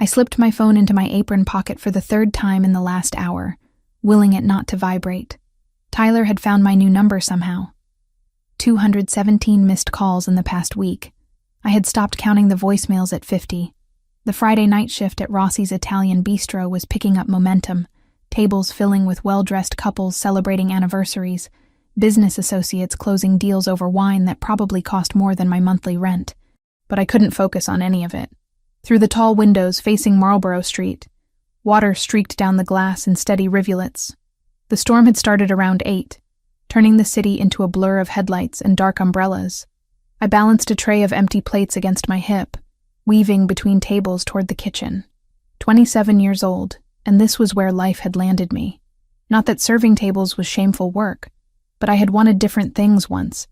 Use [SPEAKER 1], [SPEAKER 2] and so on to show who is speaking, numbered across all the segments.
[SPEAKER 1] I slipped my phone into my apron pocket for the third time in the last hour, willing it not to vibrate. Tyler had found my new number somehow. 217 missed calls in the past week. I had stopped counting the voicemails at 50. The Friday night shift at Rossi's Italian Bistro was picking up momentum, tables filling with well-dressed couples celebrating anniversaries, business associates closing deals over wine that probably cost more than my monthly rent. But I couldn't focus on any of it. Through the tall windows facing Marlborough Street, water streaked down the glass in steady rivulets. The storm had started around 8, turning the city into a blur of headlights and dark umbrellas. I balanced a tray of empty plates against my hip, weaving between tables toward the kitchen. 27 years old, and this was where life had landed me. Not that serving tables was shameful work, but I had wanted different things once.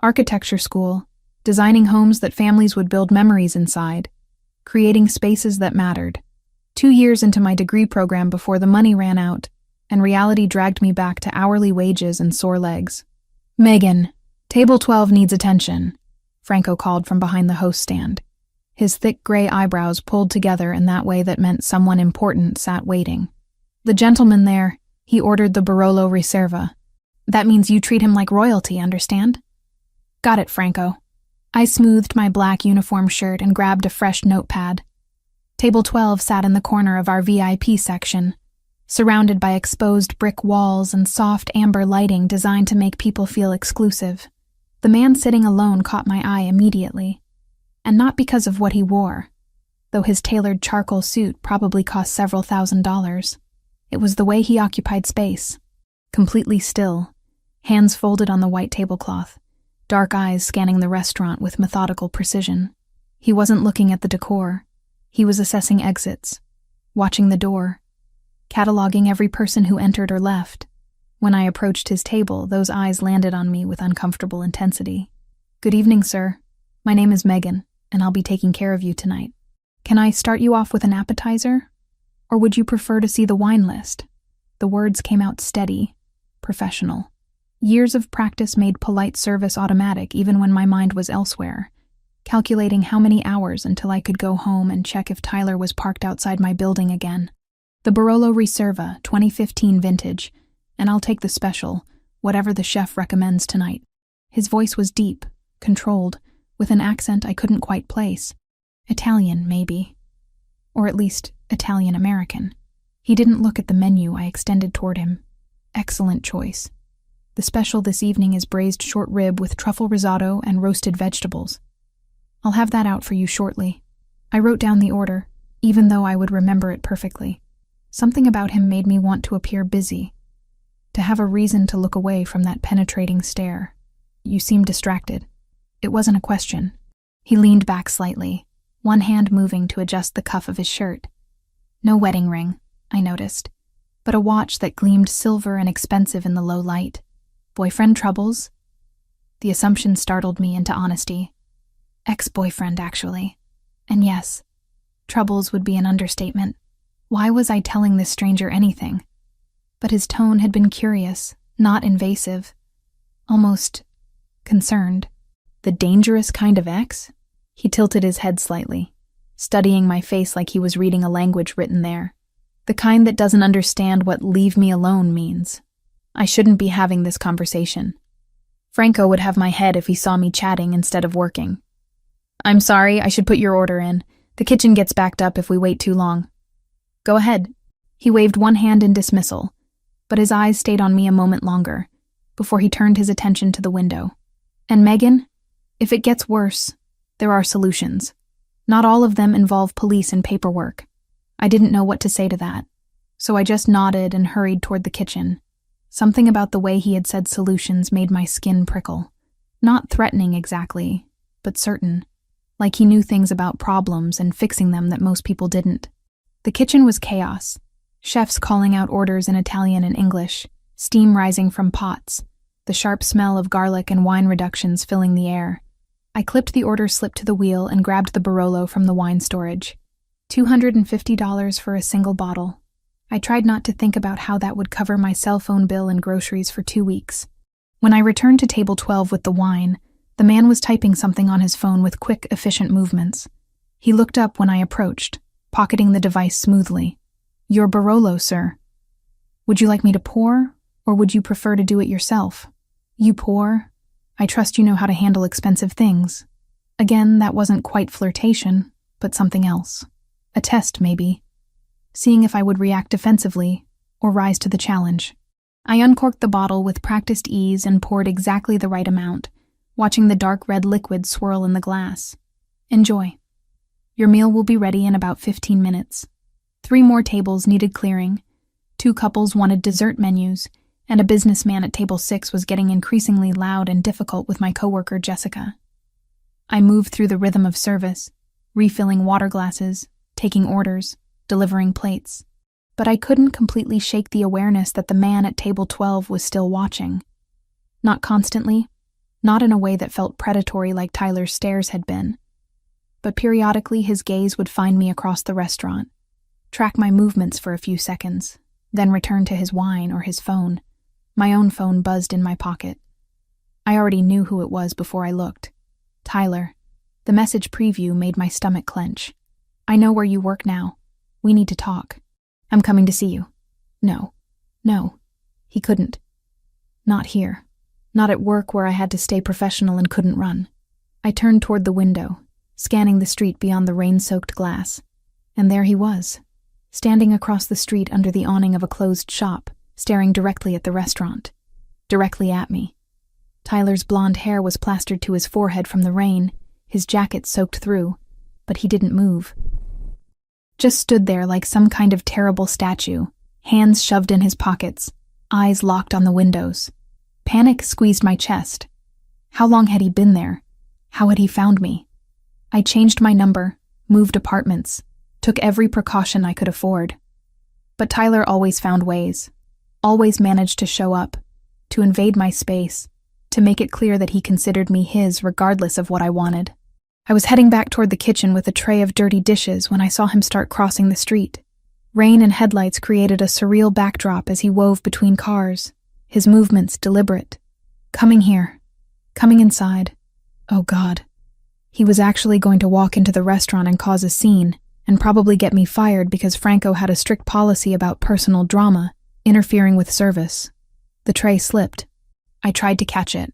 [SPEAKER 1] Architecture school, designing homes that families would build memories inside, creating spaces that mattered. 2 years into my degree program before the money ran out, and reality dragged me back to hourly wages and sore legs. "Megan, table 12 needs attention," Franco called from behind the host stand. His thick gray eyebrows pulled together in that way that meant someone important sat waiting. "The gentleman there," he ordered the Barolo Riserva. "That means you treat him like royalty, understand?" "Got it, Franco." I smoothed my black uniform shirt and grabbed a fresh notepad. Table 12 sat in the corner of our VIP section, surrounded by exposed brick walls and soft amber lighting designed to make people feel exclusive. The man sitting alone caught my eye immediately, and not because of what he wore, though his tailored charcoal suit probably cost several $1,000s. It was the way he occupied space, completely still, hands folded on the white tablecloth, dark eyes scanning the restaurant with methodical precision. He wasn't looking at the decor. He was assessing exits, watching the door, cataloging every person who entered or left. When I approached his table, those eyes landed on me with uncomfortable intensity. "Good evening, sir. My name is Megan, and I'll be taking care of you tonight. Can I start you off with an appetizer? Or would you prefer to see the wine list?" The words came out steady, professional. Years of practice made polite service automatic even when my mind was elsewhere, calculating how many hours until I could go home and check if Tyler was parked outside my building again. "The Barolo Riserva, 2015 vintage, and I'll take the special, whatever the chef recommends tonight." His voice was deep, controlled, with an accent I couldn't quite place. Italian, maybe. Or at least Italian-American. He didn't look at the menu I extended toward him. "Excellent choice. The special this evening is braised short rib with truffle risotto and roasted vegetables. I'll have that out for you shortly." I wrote down the order, even though I would remember it perfectly. Something about him made me want to appear busy, to have a reason to look away from that penetrating stare. "You seem distracted." It wasn't a question. He leaned back slightly, one hand moving to adjust the cuff of his shirt. No wedding ring, I noticed, but a watch that gleamed silver and expensive in the low light. Boyfriend troubles? The assumption startled me into honesty. Ex-boyfriend, actually. And yes, troubles would be an understatement. Why was I telling this stranger anything? But his tone had been curious, not invasive. Almost concerned. The dangerous kind of ex? He tilted his head slightly, studying my face like he was reading a language written there. The kind that doesn't understand what "leave me alone" means. I shouldn't be having this conversation. Franco would have my head if he saw me chatting instead of working. "I'm sorry, I should put your order in. The kitchen gets backed up if we wait too long." "Go ahead." He waved one hand in dismissal, but his eyes stayed on me a moment longer, before he turned his attention to the window. "And Megan, if it gets worse, there are solutions. Not all of them involve police and paperwork." I didn't know what to say to that, so I just nodded and hurried toward the kitchen. Something about the way he had said solutions made my skin prickle. Not threatening exactly, but certain. Like he knew things about problems and fixing them that most people didn't. The kitchen was chaos. Chefs calling out orders in Italian and English, steam rising from pots, the sharp smell of garlic and wine reductions filling the air. I clipped the order slip to the wheel and grabbed the Barolo from the wine storage. $250 for a single bottle. I tried not to think about how that would cover my cell phone bill and groceries for 2 weeks. When I returned to table 12 with the wine, the man was typing something on his phone with quick, efficient movements. He looked up when I approached, pocketing the device smoothly. "Your Barolo, sir. Would you like me to pour, or would you prefer to do it yourself?" "You pour. I trust you know how to handle expensive things." Again, that wasn't quite flirtation, but something else. A test, maybe. Seeing if I would react defensively or rise to the challenge. I uncorked the bottle with practiced ease and poured exactly the right amount, watching the dark red liquid swirl in the glass. "Enjoy. Your meal will be ready in about 15 minutes. 3 more tables needed clearing. 2 couples wanted dessert menus, and a businessman at table 6 was getting increasingly loud and difficult with my coworker Jessica." I moved through the rhythm of service, refilling water glasses, taking orders, delivering plates. But I couldn't completely shake the awareness that the man at table 12 was still watching. Not constantly, not in a way that felt predatory like Tyler's stares had been. But periodically his gaze would find me across the restaurant, track my movements for a few seconds, then return to his wine or his phone. My own phone buzzed in my pocket. I already knew who it was before I looked. "Tyler." The message preview made my stomach clench. "I know where you work now. We need to talk. I'm coming to see you." No. He couldn't. Not here. Not at work where I had to stay professional and couldn't run. I turned toward the window, scanning the street beyond the rain-soaked glass. And there he was, standing across the street under the awning of a closed shop, staring directly at the restaurant. Directly at me. Tyler's blonde hair was plastered to his forehead from the rain, his jacket soaked through, but he didn't move. Just stood there like some kind of terrible statue, hands shoved in his pockets, eyes locked on the windows. Panic squeezed my chest. How long had he been there? How had he found me? I changed my number, moved apartments, took every precaution I could afford. But Tyler always found ways, always managed to show up, to invade my space, to make it clear that he considered me his regardless of what I wanted. I was heading back toward the kitchen with a tray of dirty dishes when I saw him start crossing the street. Rain and headlights created a surreal backdrop as he wove between cars, his movements deliberate. Coming here. Coming inside. Oh God. He was actually going to walk into the restaurant and cause a scene, and probably get me fired because Franco had a strict policy about personal drama, interfering with service. The tray slipped. I tried to catch it,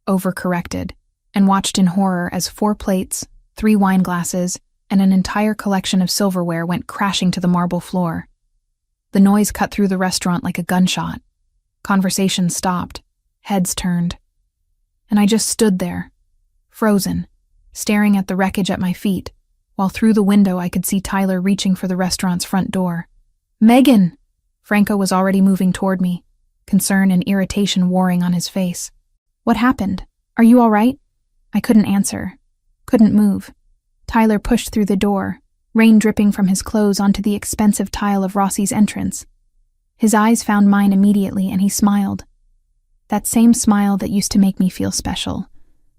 [SPEAKER 1] overcorrected, and watched in horror as 4 plates, 3 wine glasses, and an entire collection of silverware went crashing to the marble floor. The noise cut through the restaurant like a gunshot. Conversation stopped, heads turned. And I just stood there, frozen, staring at the wreckage at my feet, while through the window I could see Tyler reaching for the restaurant's front door. "Megan!" Franco was already moving toward me, concern and irritation warring on his face. "What happened? Are you all right?" I couldn't answer, couldn't move. Tyler pushed through the door, rain dripping from his clothes onto the expensive tile of Rossi's entrance. His eyes found mine immediately and he smiled. That same smile that used to make me feel special,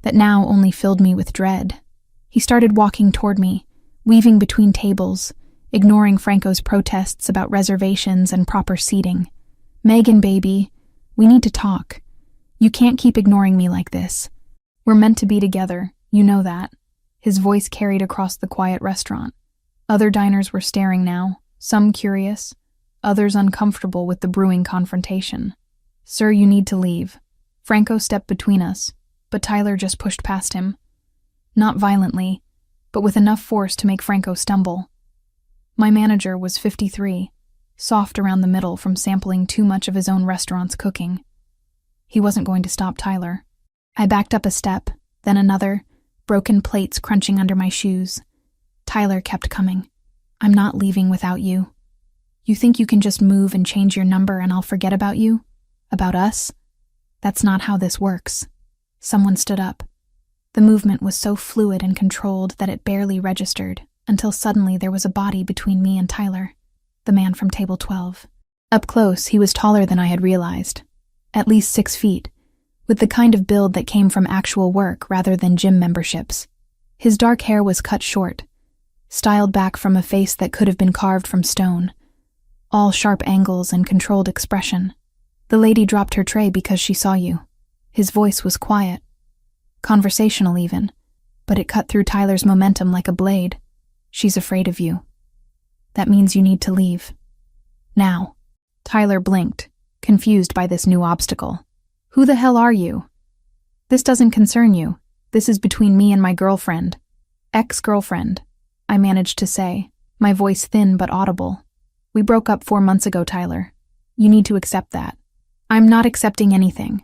[SPEAKER 1] that now only filled me with dread. He started walking toward me, weaving between tables, ignoring Franco's protests about reservations and proper seating. "Megan, baby, we need to talk. You can't keep ignoring me like this. We're meant to be together, you know that." His voice carried across the quiet restaurant. Other diners were staring now, some curious, others uncomfortable with the brewing confrontation. "Sir, you need to leave." Franco stepped between us, but Tyler just pushed past him. Not violently, but with enough force to make Franco stumble. My manager was 53, soft around the middle from sampling too much of his own restaurant's cooking. He wasn't going to stop Tyler. I backed up a step, then another, broken plates crunching under my shoes. Tyler kept coming. "I'm not leaving without you. You think you can just move and change your number and I'll forget about you? About us? That's not how this works." Someone stood up. The movement was so fluid and controlled that it barely registered, until suddenly there was a body between me and Tyler, the man from table 12. Up close, he was taller than I had realized, at least 6 feet, with the kind of build that came from actual work rather than gym memberships. His dark hair was cut short, styled back from a face that could have been carved from stone, all sharp angles and controlled expression. "The lady dropped her tray because she saw you." His voice was quiet, conversational even, but it cut through Tyler's momentum like a blade. "She's afraid of you." That means you need to leave. Now. Tyler blinked, confused by this new obstacle. Who the hell are you? This doesn't concern you. This is between me and my girlfriend. Ex-girlfriend, I managed to say, my voice thin but audible. We broke up 4 months ago, Tyler. You need to accept that. I'm not accepting anything.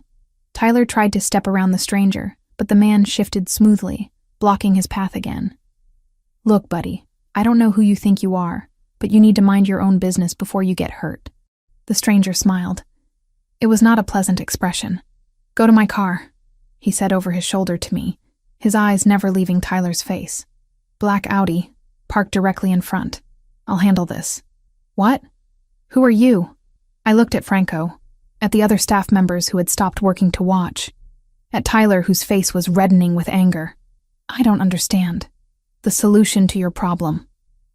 [SPEAKER 1] Tyler tried to step around the stranger, but the man shifted smoothly, blocking his path again. Look, buddy, I don't know who you think you are, but you need to mind your own business before you get hurt. The stranger smiled. It was not a pleasant expression. Go to my car, he said over his shoulder to me, his eyes never leaving Tyler's face. Black Audi, parked directly in front. I'll handle this. What? Who are you? I looked at Franco, at the other staff members who had stopped working to watch, at Tyler whose face was reddening with anger. I don't understand. The solution to your problem.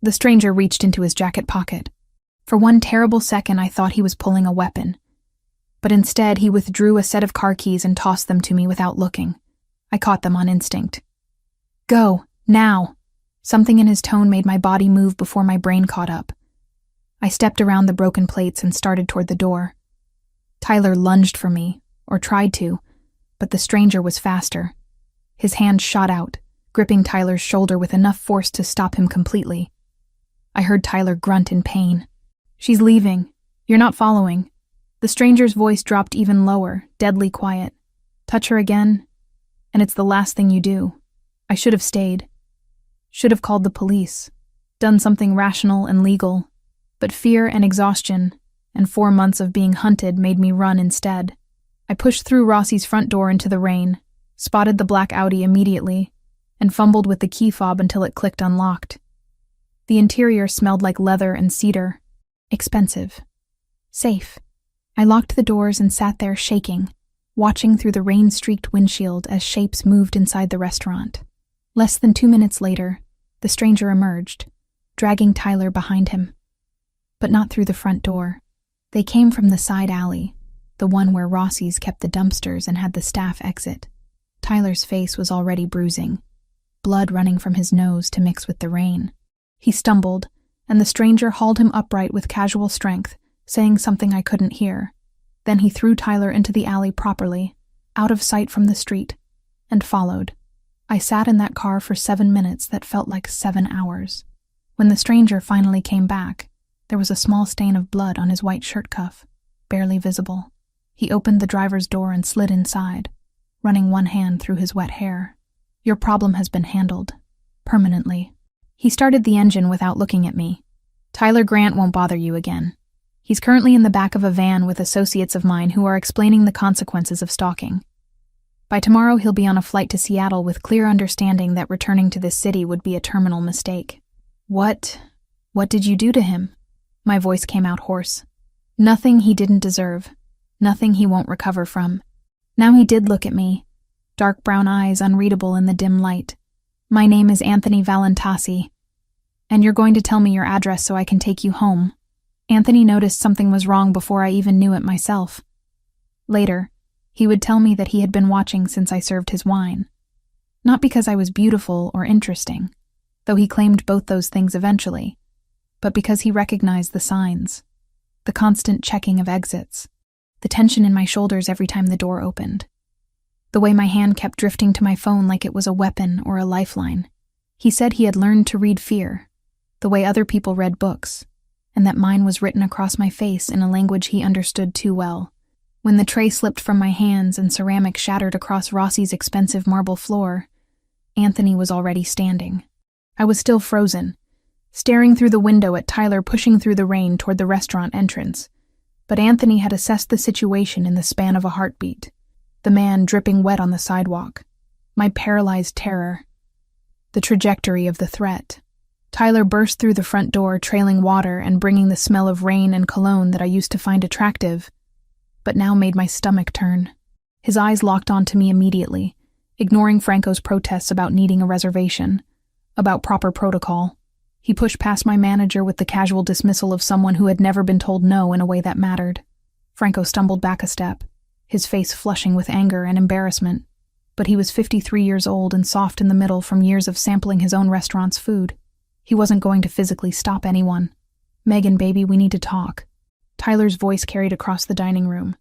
[SPEAKER 1] The stranger reached into his jacket pocket. For one terrible second I thought he was pulling a weapon, but instead he withdrew a set of car keys and tossed them to me without looking. I caught them on instinct. Go, now. Something in his tone made my body move before my brain caught up. I stepped around the broken plates and started toward the door. Tyler lunged for me, or tried to, but the stranger was faster. His hand shot out, gripping Tyler's shoulder with enough force to stop him completely. I heard Tyler grunt in pain. She's leaving. You're not following. The stranger's voice dropped even lower, deadly quiet. Touch her again, and it's the last thing you do. I should have stayed. Should have called the police. Done something rational and legal. But fear and exhaustion, and 4 months of being hunted made me run instead. I pushed through Rossi's front door into the rain, spotted the black Audi immediately, and fumbled with the key fob until it clicked unlocked. The interior smelled like leather and cedar. Expensive. Safe. I locked the doors and sat there shaking, watching through the rain-streaked windshield as shapes moved inside the restaurant. Less than 2 minutes later, the stranger emerged, dragging Tyler behind him. But not through the front door. They came from the side alley, the one where Rossi's kept the dumpsters and had the staff exit. Tyler's face was already bruising, blood running from his nose to mix with the rain. He stumbled, and the stranger hauled him upright with casual strength, saying something I couldn't hear. Then he threw Tyler into the alley properly, out of sight from the street, and followed. I sat in that car for 7 minutes that felt like 7 hours. When the stranger finally came back, there was a small stain of blood on his white shirt cuff, barely visible. He opened the driver's door and slid inside, running one hand through his wet hair. Your problem has been handled. Permanently. He started the engine without looking at me. Tyler Grant won't bother you again. He's currently in the back of a van with associates of mine who are explaining the consequences of stalking. By tomorrow he'll be on a flight to Seattle with clear understanding that returning to this city would be a terminal mistake. What did you do to him? My voice came out hoarse. Nothing he didn't deserve. Nothing he won't recover from. Now he did look at me. Dark brown eyes unreadable in the dim light. My name is Anthony Valentasi, and you're going to tell me your address so I can take you home. Anthony noticed something was wrong before I even knew it myself. Later, he would tell me that he had been watching since I served his wine. Not because I was beautiful or interesting, though he claimed both those things eventually, but because he recognized the signs, the constant checking of exits, the tension in my shoulders every time the door opened, the way my hand kept drifting to my phone like it was a weapon or a lifeline. He said he had learned to read fear, the way other people read books, and that mine was written across my face in a language he understood too well. When the tray slipped from my hands and ceramic shattered across Rossi's expensive marble floor, Anthony was already standing. I was still frozen, staring through the window at Tyler pushing through the rain toward the restaurant entrance. But Anthony had assessed the situation in the span of a heartbeat. The man dripping wet on the sidewalk. My paralyzed terror. The trajectory of the threat. Tyler burst through the front door, trailing water and bringing the smell of rain and cologne that I used to find attractive, but now made my stomach turn. His eyes locked onto me immediately, ignoring Franco's protests about needing a reservation, about proper protocol. He pushed past my manager with the casual dismissal of someone who had never been told no in a way that mattered. Franco stumbled back a step, his face flushing with anger and embarrassment, but he was 53 years old and soft in the middle from years of sampling his own restaurant's food. He wasn't going to physically stop anyone, Megan, baby, we need to talk. Tyler's voice carried across the dining room,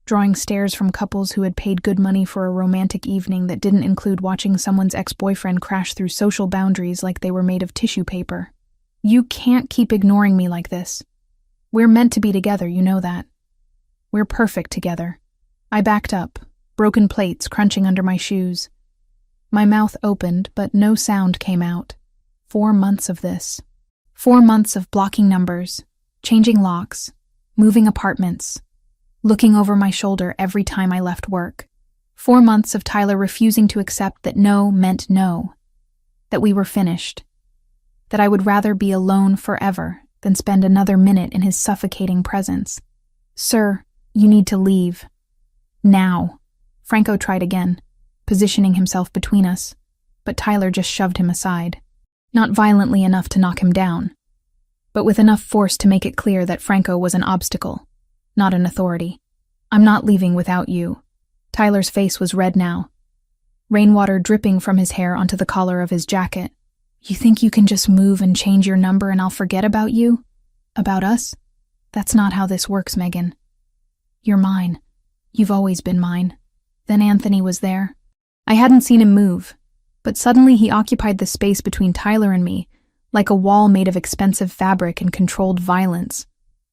[SPEAKER 1] drawing stares from couples who had paid good money for a romantic evening that didn't include watching someone's ex-boyfriend crash through social boundaries like they were made of tissue paper. You can't keep ignoring me like this. We're meant to be together, you know that. We're perfect together. I backed up, broken plates crunching under my shoes. My mouth opened, but no sound came out. 4 months of this. 4 months of blocking numbers, changing locks, moving apartments, looking over my shoulder every time I left work. 4 months of Tyler refusing to accept that no meant no, that we were finished, that I would rather be alone forever than spend another minute in his suffocating presence. Sir, you need to leave. Now. Franco tried again, positioning himself between us, but Tyler just shoved him aside. Not violently enough to knock him down, but with enough force to make it clear that Franco was an obstacle, not an authority. I'm not leaving without you. Tyler's face was red now, rainwater dripping from his hair onto the collar of his jacket. You think you can just move and change your number and I'll forget about you? About us? That's not how this works, Megan. You're mine. You've always been mine. Then Anthony was there. I hadn't seen him move, but suddenly he occupied the space between Tyler and me, like a wall made of expensive fabric and controlled violence.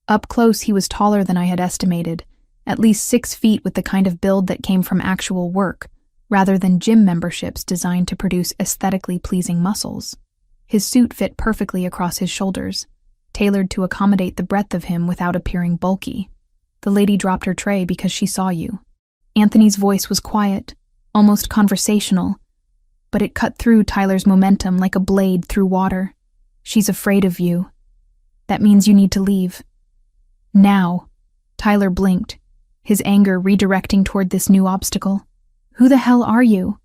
[SPEAKER 1] Up close, he was taller than I had estimated, at least 6 feet with the kind of build that came from actual work, rather than gym memberships designed to produce aesthetically pleasing muscles. His suit fit perfectly across his shoulders, tailored to accommodate the breadth of him without appearing bulky. The lady dropped her tray because she saw you. Anthony's voice was quiet, almost conversational, but it cut through Tyler's momentum like a blade through water. She's afraid of you. That means you need to leave. Now. Tyler blinked, his anger redirecting toward this new obstacle. Who the hell are you?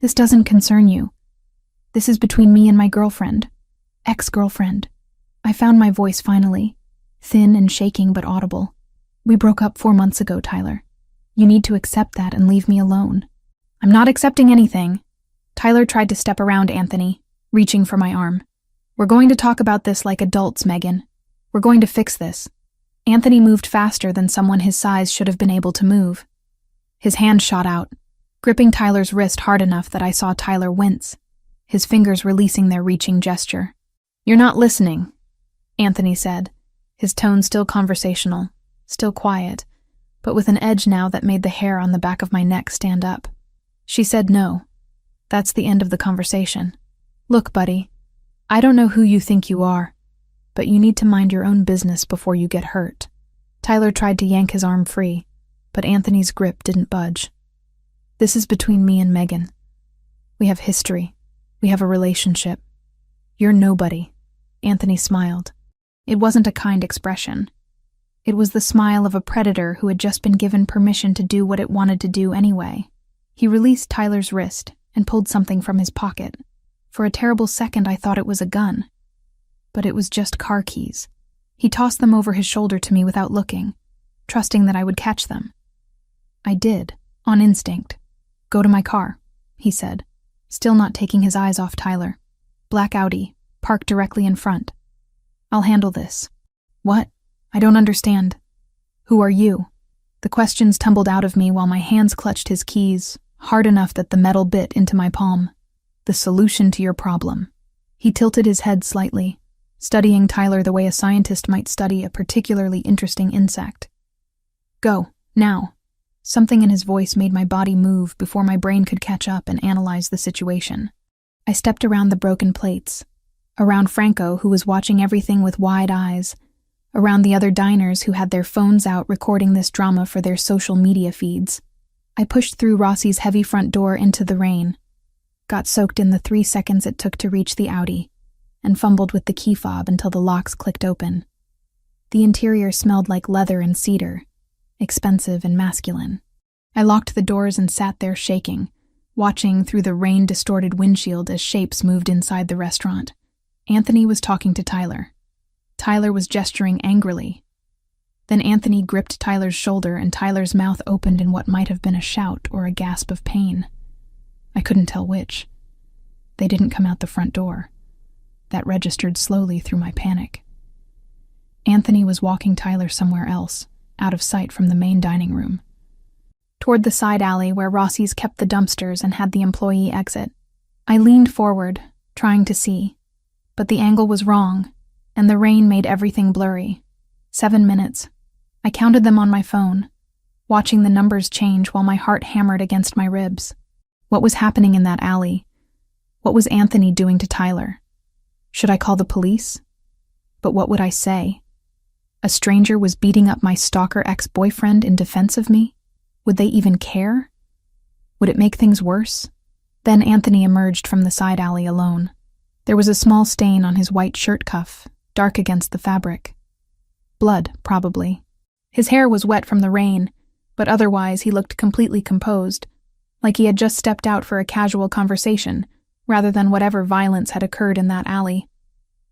[SPEAKER 1] This doesn't concern you. This is between me and my girlfriend. Ex-girlfriend. I found my voice finally, thin and shaking but audible. We broke up 4 months ago, Tyler. You need to accept that and leave me alone. I'm not accepting anything. Tyler tried to step around Anthony, reaching for my arm. We're going to talk about this like adults, Megan. We're going to fix this. Anthony moved faster than someone his size should have been able to move. His hand shot out, gripping Tyler's wrist hard enough that I saw Tyler wince, his fingers releasing their reaching gesture. You're not listening, Anthony said, his tone still conversational, still quiet, but with an edge now that made the hair on the back of my neck stand up. She said no. That's the end of the conversation. Look, buddy, I don't know who you think you are, but you need to mind your own business before you get hurt. Tyler tried to yank his arm free, but Anthony's grip didn't budge. This is between me and Megan. We have history. We have a relationship. You're nobody. Anthony smiled. It wasn't a kind expression. It was the smile of a predator who had just been given permission to do what it wanted to do anyway. He released Tyler's wrist and pulled something from his pocket. For a terrible second, I thought it was a gun. But it was just car keys. He tossed them over his shoulder to me without looking, trusting that I would catch them. I did, on instinct. Go to my car, he said, still not taking his eyes off Tyler. Black Audi, parked directly in front. I'll handle this. What? I don't understand. Who are you? The questions tumbled out of me while my hands clutched his keys, hard enough that the metal bit into my palm. The solution to your problem. He tilted his head slightly, studying Tyler the way a scientist might study a particularly interesting insect. Go, now. Something in his voice made my body move before my brain could catch up and analyze the situation. I stepped around the broken plates, around Franco, who was watching everything with wide eyes, around the other diners who had their phones out recording this drama for their social media feeds. I pushed through Rossi's heavy front door into the rain, got soaked in the 3 seconds it took to reach the Audi, and fumbled with the key fob until the locks clicked open. The interior smelled like leather and cedar, expensive and masculine. I locked the doors and sat there shaking, watching through the rain-distorted windshield as shapes moved inside the restaurant. Anthony was talking to Tyler. Tyler was gesturing angrily. Then Anthony gripped Tyler's shoulder and Tyler's mouth opened in what might have been a shout or a gasp of pain. I couldn't tell which. They didn't come out the front door. That registered slowly through my panic. Anthony was walking Tyler somewhere else, out of sight from the main dining room. Toward the side alley where Rossi's kept the dumpsters and had the employee exit. I leaned forward, trying to see, but the angle was wrong, and the rain made everything blurry. 7 minutes. I counted them on my phone, watching the numbers change while my heart hammered against my ribs. What was happening in that alley? What was Anthony doing to Tyler? Should I call the police? But what would I say? A stranger was beating up my stalker ex-boyfriend in defense of me? Would they even care? Would it make things worse? Then Anthony emerged from the side alley alone. There was a small stain on his white shirt cuff, dark against the fabric. Blood, probably. His hair was wet from the rain, but otherwise he looked completely composed, like he had just stepped out for a casual conversation, rather than whatever violence had occurred in that alley.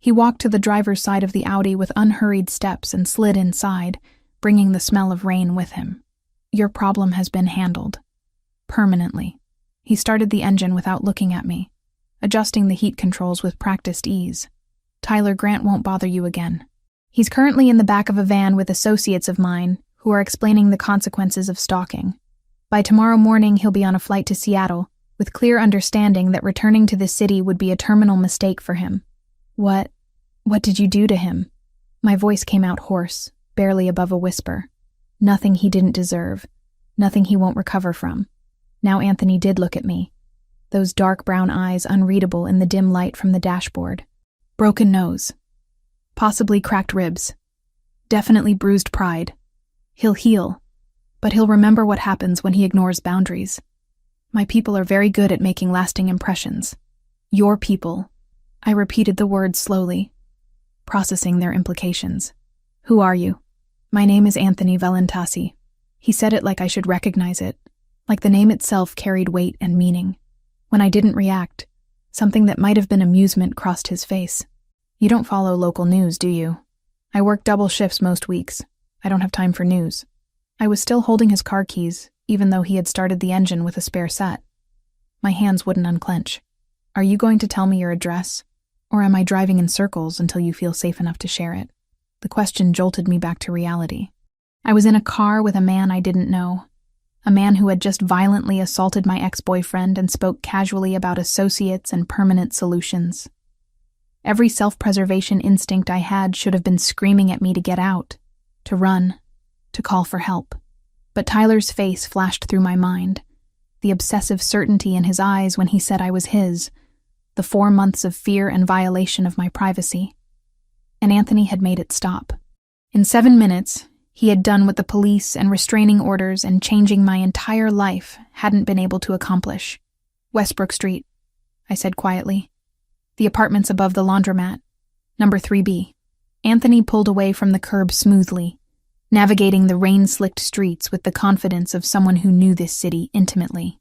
[SPEAKER 1] He walked to the driver's side of the Audi with unhurried steps and slid inside, bringing the smell of rain with him. Your problem has been handled. Permanently. He started the engine without looking at me, adjusting the heat controls with practiced ease. Tyler Grant won't bother you again. He's currently in the back of a van with associates of mine who are explaining the consequences of stalking. By tomorrow morning, he'll be on a flight to Seattle, with clear understanding that returning to the city would be a terminal mistake for him. What did you do to him? My voice came out hoarse, barely above a whisper. Nothing he didn't deserve. Nothing he won't recover from. Now Anthony did look at me. Those dark brown eyes unreadable in the dim light from the dashboard. Broken nose. Possibly cracked ribs. Definitely bruised pride. He'll heal, but he'll remember what happens when he ignores boundaries. My people are very good at making lasting impressions. Your people. I repeated the words slowly, processing their implications. Who are you? My name is Anthony Valentasi. He said it like I should recognize it, like the name itself carried weight and meaning. When I didn't react, something that might have been amusement crossed his face. You don't follow local news, do you? I work double shifts most weeks. I don't have time for news. I was still holding his car keys, even though he had started the engine with a spare set. My hands wouldn't unclench. Are you going to tell me your address? Or am I driving in circles until you feel safe enough to share it? The question jolted me back to reality. I was in a car with a man I didn't know. A man who had just violently assaulted my ex-boyfriend and spoke casually about associates and permanent solutions. Every self-preservation instinct I had should have been screaming at me to get out, to run, to call for help. But Tyler's face flashed through my mind, the obsessive certainty in his eyes when he said I was his, the 4 months of fear and violation of my privacy. And Anthony had made it stop. In 7 minutes, he had done what the police and restraining orders and changing my entire life hadn't been able to accomplish. Westbrook Street, I said quietly. The apartments above the laundromat. Number 3B. Anthony pulled away from the curb smoothly, navigating the rain-slicked streets with the confidence of someone who knew this city intimately.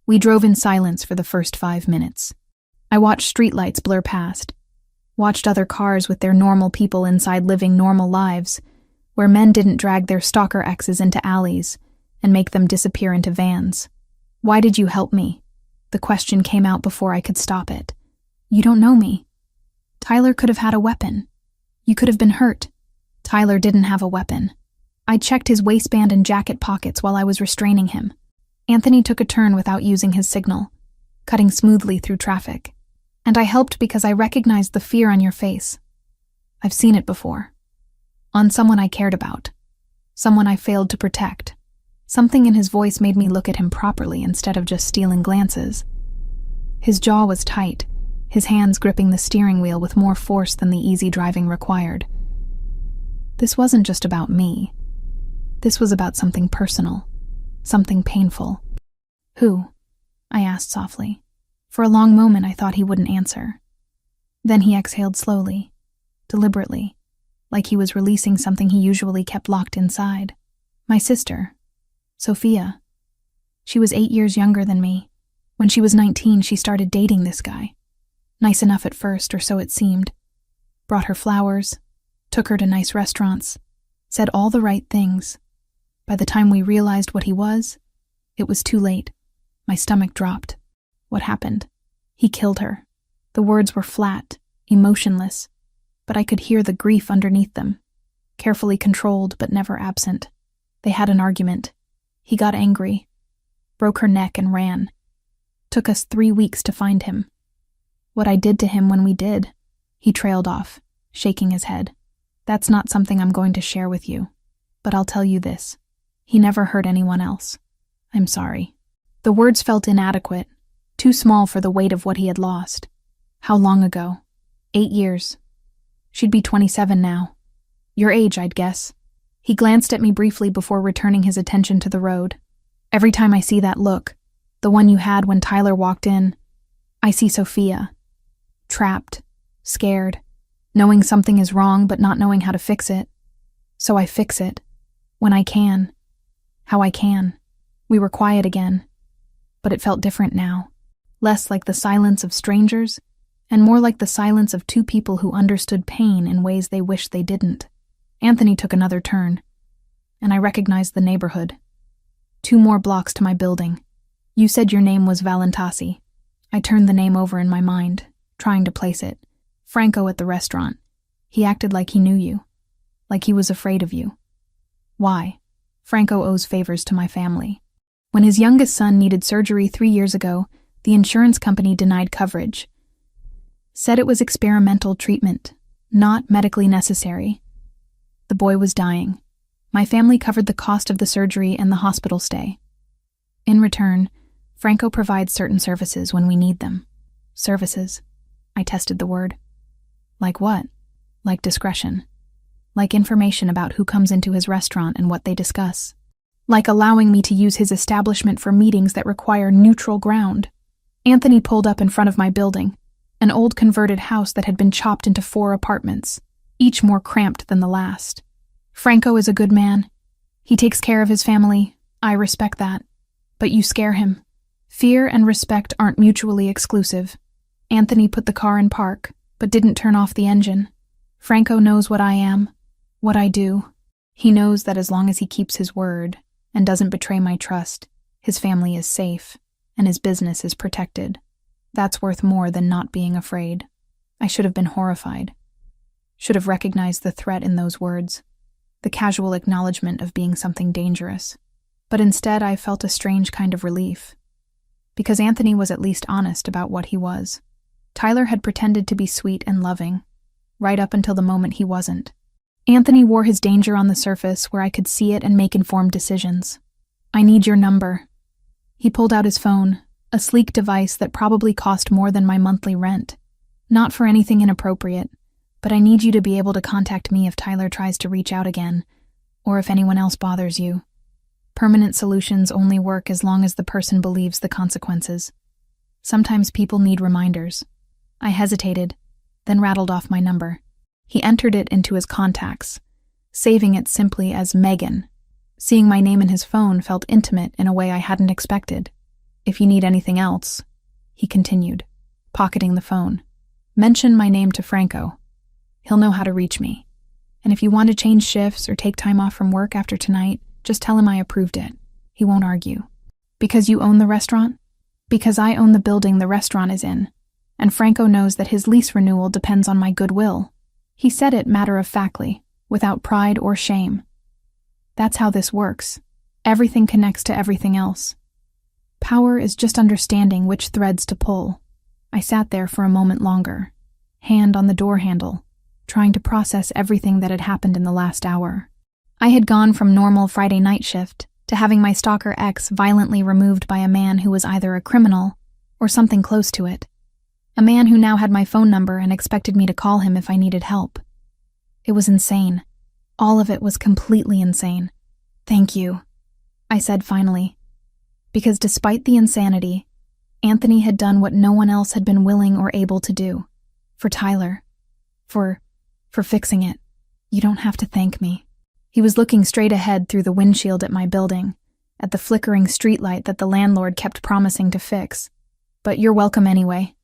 [SPEAKER 1] We drove in silence for the first 5 minutes. I watched streetlights blur past, watched other cars with their normal people inside living normal lives, where men didn't drag their stalker exes into alleys and make them disappear into vans. Why did you help me? The question came out before I could stop it. You don't know me. Tyler could have had a weapon. You could have been hurt. Tyler didn't have a weapon. I checked his waistband and jacket pockets while I was restraining him. Anthony took a turn without using his signal, cutting smoothly through traffic. And I helped because I recognized the fear on your face. I've seen it before. On someone I cared about. Someone I failed to protect. Something in his voice made me look at him properly instead of just stealing glances. His jaw was tight, his hands gripping the steering wheel with more force than the easy driving required. This wasn't just about me. This was about something personal, something painful. Who? I asked softly. For a long moment I thought he wouldn't answer. Then he exhaled slowly, deliberately, like he was releasing something he usually kept locked inside. My sister, Sophia. She was 8 years younger than me. When she was 19, she started dating this guy. Nice enough at first, or so it seemed. Brought her flowers, took her to nice restaurants, said all the right things. By the time we realized what he was, it was too late. My stomach dropped. What happened? He killed her. The words were flat, emotionless, but I could hear the grief underneath them. carefully controlled but never absent. They had an argument. He got angry, broke her neck and ran. Took us 3 weeks to find him. What I did to him when we did, he trailed off, shaking his head. That's not something I'm going to share with you, but I'll tell you this. He never hurt anyone else. I'm sorry. The words felt inadequate, too small for the weight of what he had lost. How long ago? 8 years. She'd be 27 now. Your age, I'd guess. He glanced at me briefly before returning his attention to the road. Every time I see that look, the one you had when Tyler walked in, I see Sophia. Trapped, scared, knowing something is wrong but not knowing how to fix it. So I fix it. When I can. How I can. We were quiet again. But it felt different now. Less like the silence of strangers, and more like the silence of two people who understood pain in ways they wished they didn't. Anthony took another turn, and I recognized the neighborhood. 2 more blocks to my building. You said your name was Valentasi. I turned the name over in my mind, trying to place it. Franco at the restaurant. He acted like he knew you. Like he was afraid of you. Why? Franco owes favors to my family. When his youngest son needed surgery 3 years ago, the insurance company denied coverage. Said it was experimental treatment, not medically necessary. The boy was dying. My family covered the cost of the surgery and the hospital stay. In return, Franco provides certain services when we need them. Services. I tested the word. Like what? Like discretion. Like information about who comes into his restaurant and what they discuss. Like allowing me to use his establishment for meetings that require neutral ground. Anthony pulled up in front of my building, an old converted house that had been chopped into 4 apartments, each more cramped than the last. Franco is a good man. He takes care of his family. I respect that. But you scare him. Fear and respect aren't mutually exclusive. Anthony put the car in park, but didn't turn off the engine. Franco knows what I am, what I do. He knows that as long as he keeps his word and doesn't betray my trust, his family is safe and his business is protected. That's worth more than not being afraid. I should have been horrified. Should have recognized the threat in those words, the casual acknowledgement of being something dangerous. But instead I felt a strange kind of relief. Because Anthony was at least honest about what he was. Tyler had pretended to be sweet and loving, right up until the moment he wasn't. Anthony wore his danger on the surface where I could see it and make informed decisions. I need your number. He pulled out his phone, a sleek device that probably cost more than my monthly rent. Not for anything inappropriate, but I need you to be able to contact me if Tyler tries to reach out again, or if anyone else bothers you. Permanent solutions only work as long as the person believes the consequences. Sometimes people need reminders. I hesitated, then rattled off my number. He entered it into his contacts, saving it simply as Megan. Seeing my name in his phone felt intimate in a way I hadn't expected. If you need anything else, he continued, pocketing the phone. Mention my name to Franco. He'll know how to reach me. And if you want to change shifts or take time off from work after tonight, just tell him I approved it. He won't argue. Because you own the restaurant? Because I own the building the restaurant is in. And Franco knows that his lease renewal depends on my goodwill. He said it matter-of-factly, without pride or shame. That's how this works. Everything connects to everything else. Power is just understanding which threads to pull. I sat there for a moment longer, hand on the door handle, trying to process everything that had happened in the last hour. I had gone from normal Friday night shift to having my stalker ex violently removed by a man who was either a criminal or something close to it. A man who now had my phone number and expected me to call him if I needed help. It was insane. All of it was completely insane. Thank you, I said finally. Because despite the insanity, Anthony had done what no one else had been willing or able to do. For Tyler. For fixing it. You don't have to thank me. He was looking straight ahead through the windshield at my building, at the flickering streetlight that the landlord kept promising to fix. But you're welcome anyway.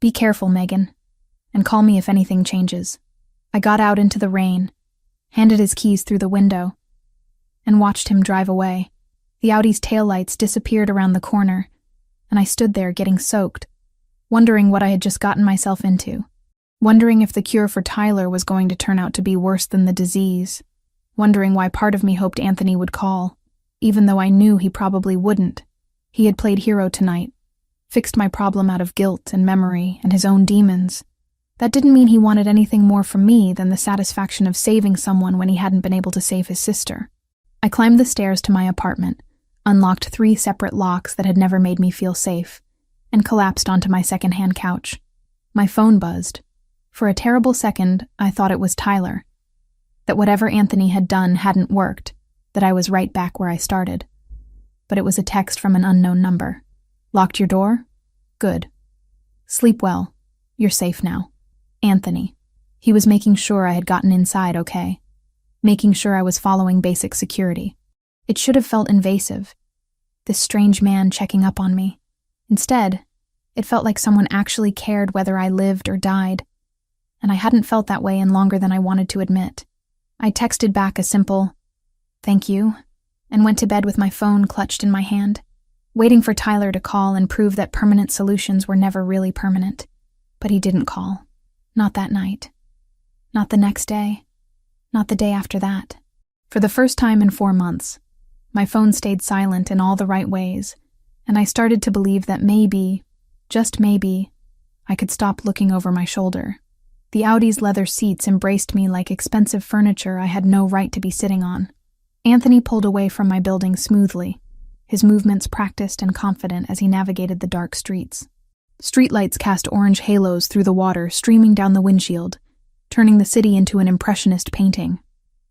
[SPEAKER 1] Be careful, Megan, and call me if anything changes. I got out into the rain, handed his keys through the window, and watched him drive away. The Audi's taillights disappeared around the corner, and I stood there getting soaked, wondering what I had just gotten myself into, wondering if the cure for Tyler was going to turn out to be worse than the disease, wondering why part of me hoped Anthony would call, even though I knew he probably wouldn't. He had played hero tonight, fixed my problem out of guilt and memory and his own demons. That didn't mean he wanted anything more from me than the satisfaction of saving someone when he hadn't been able to save his sister. I climbed the stairs to my apartment, unlocked 3 separate locks that had never made me feel safe, and collapsed onto my secondhand couch. My phone buzzed. For a terrible second, I thought it was Tyler. That whatever Anthony had done hadn't worked, that I was right back where I started. But it was a text from an unknown number. Locked your door? Good. Sleep well. You're safe now. Anthony. He was making sure I had gotten inside okay. Making sure I was following basic security. It should have felt invasive. This strange man checking up on me. Instead, it felt like someone actually cared whether I lived or died. And I hadn't felt that way in longer than I wanted to admit. I texted back a simple, "Thank you," and went to bed with my phone clutched in my hand, waiting for Tyler to call and prove that permanent solutions were never really permanent. But he didn't call. Not that night. Not the next day. Not the day after that. For the first time in 4 months, my phone stayed silent in all the right ways, and I started to believe that maybe, just maybe, I could stop looking over my shoulder. The Audi's leather seats embraced me like expensive furniture I had no right to be sitting on. Anthony pulled away from my building smoothly, his movements practiced and confident as he navigated the dark streets. Streetlights cast orange halos through the water streaming down the windshield, turning the city into an impressionist painting.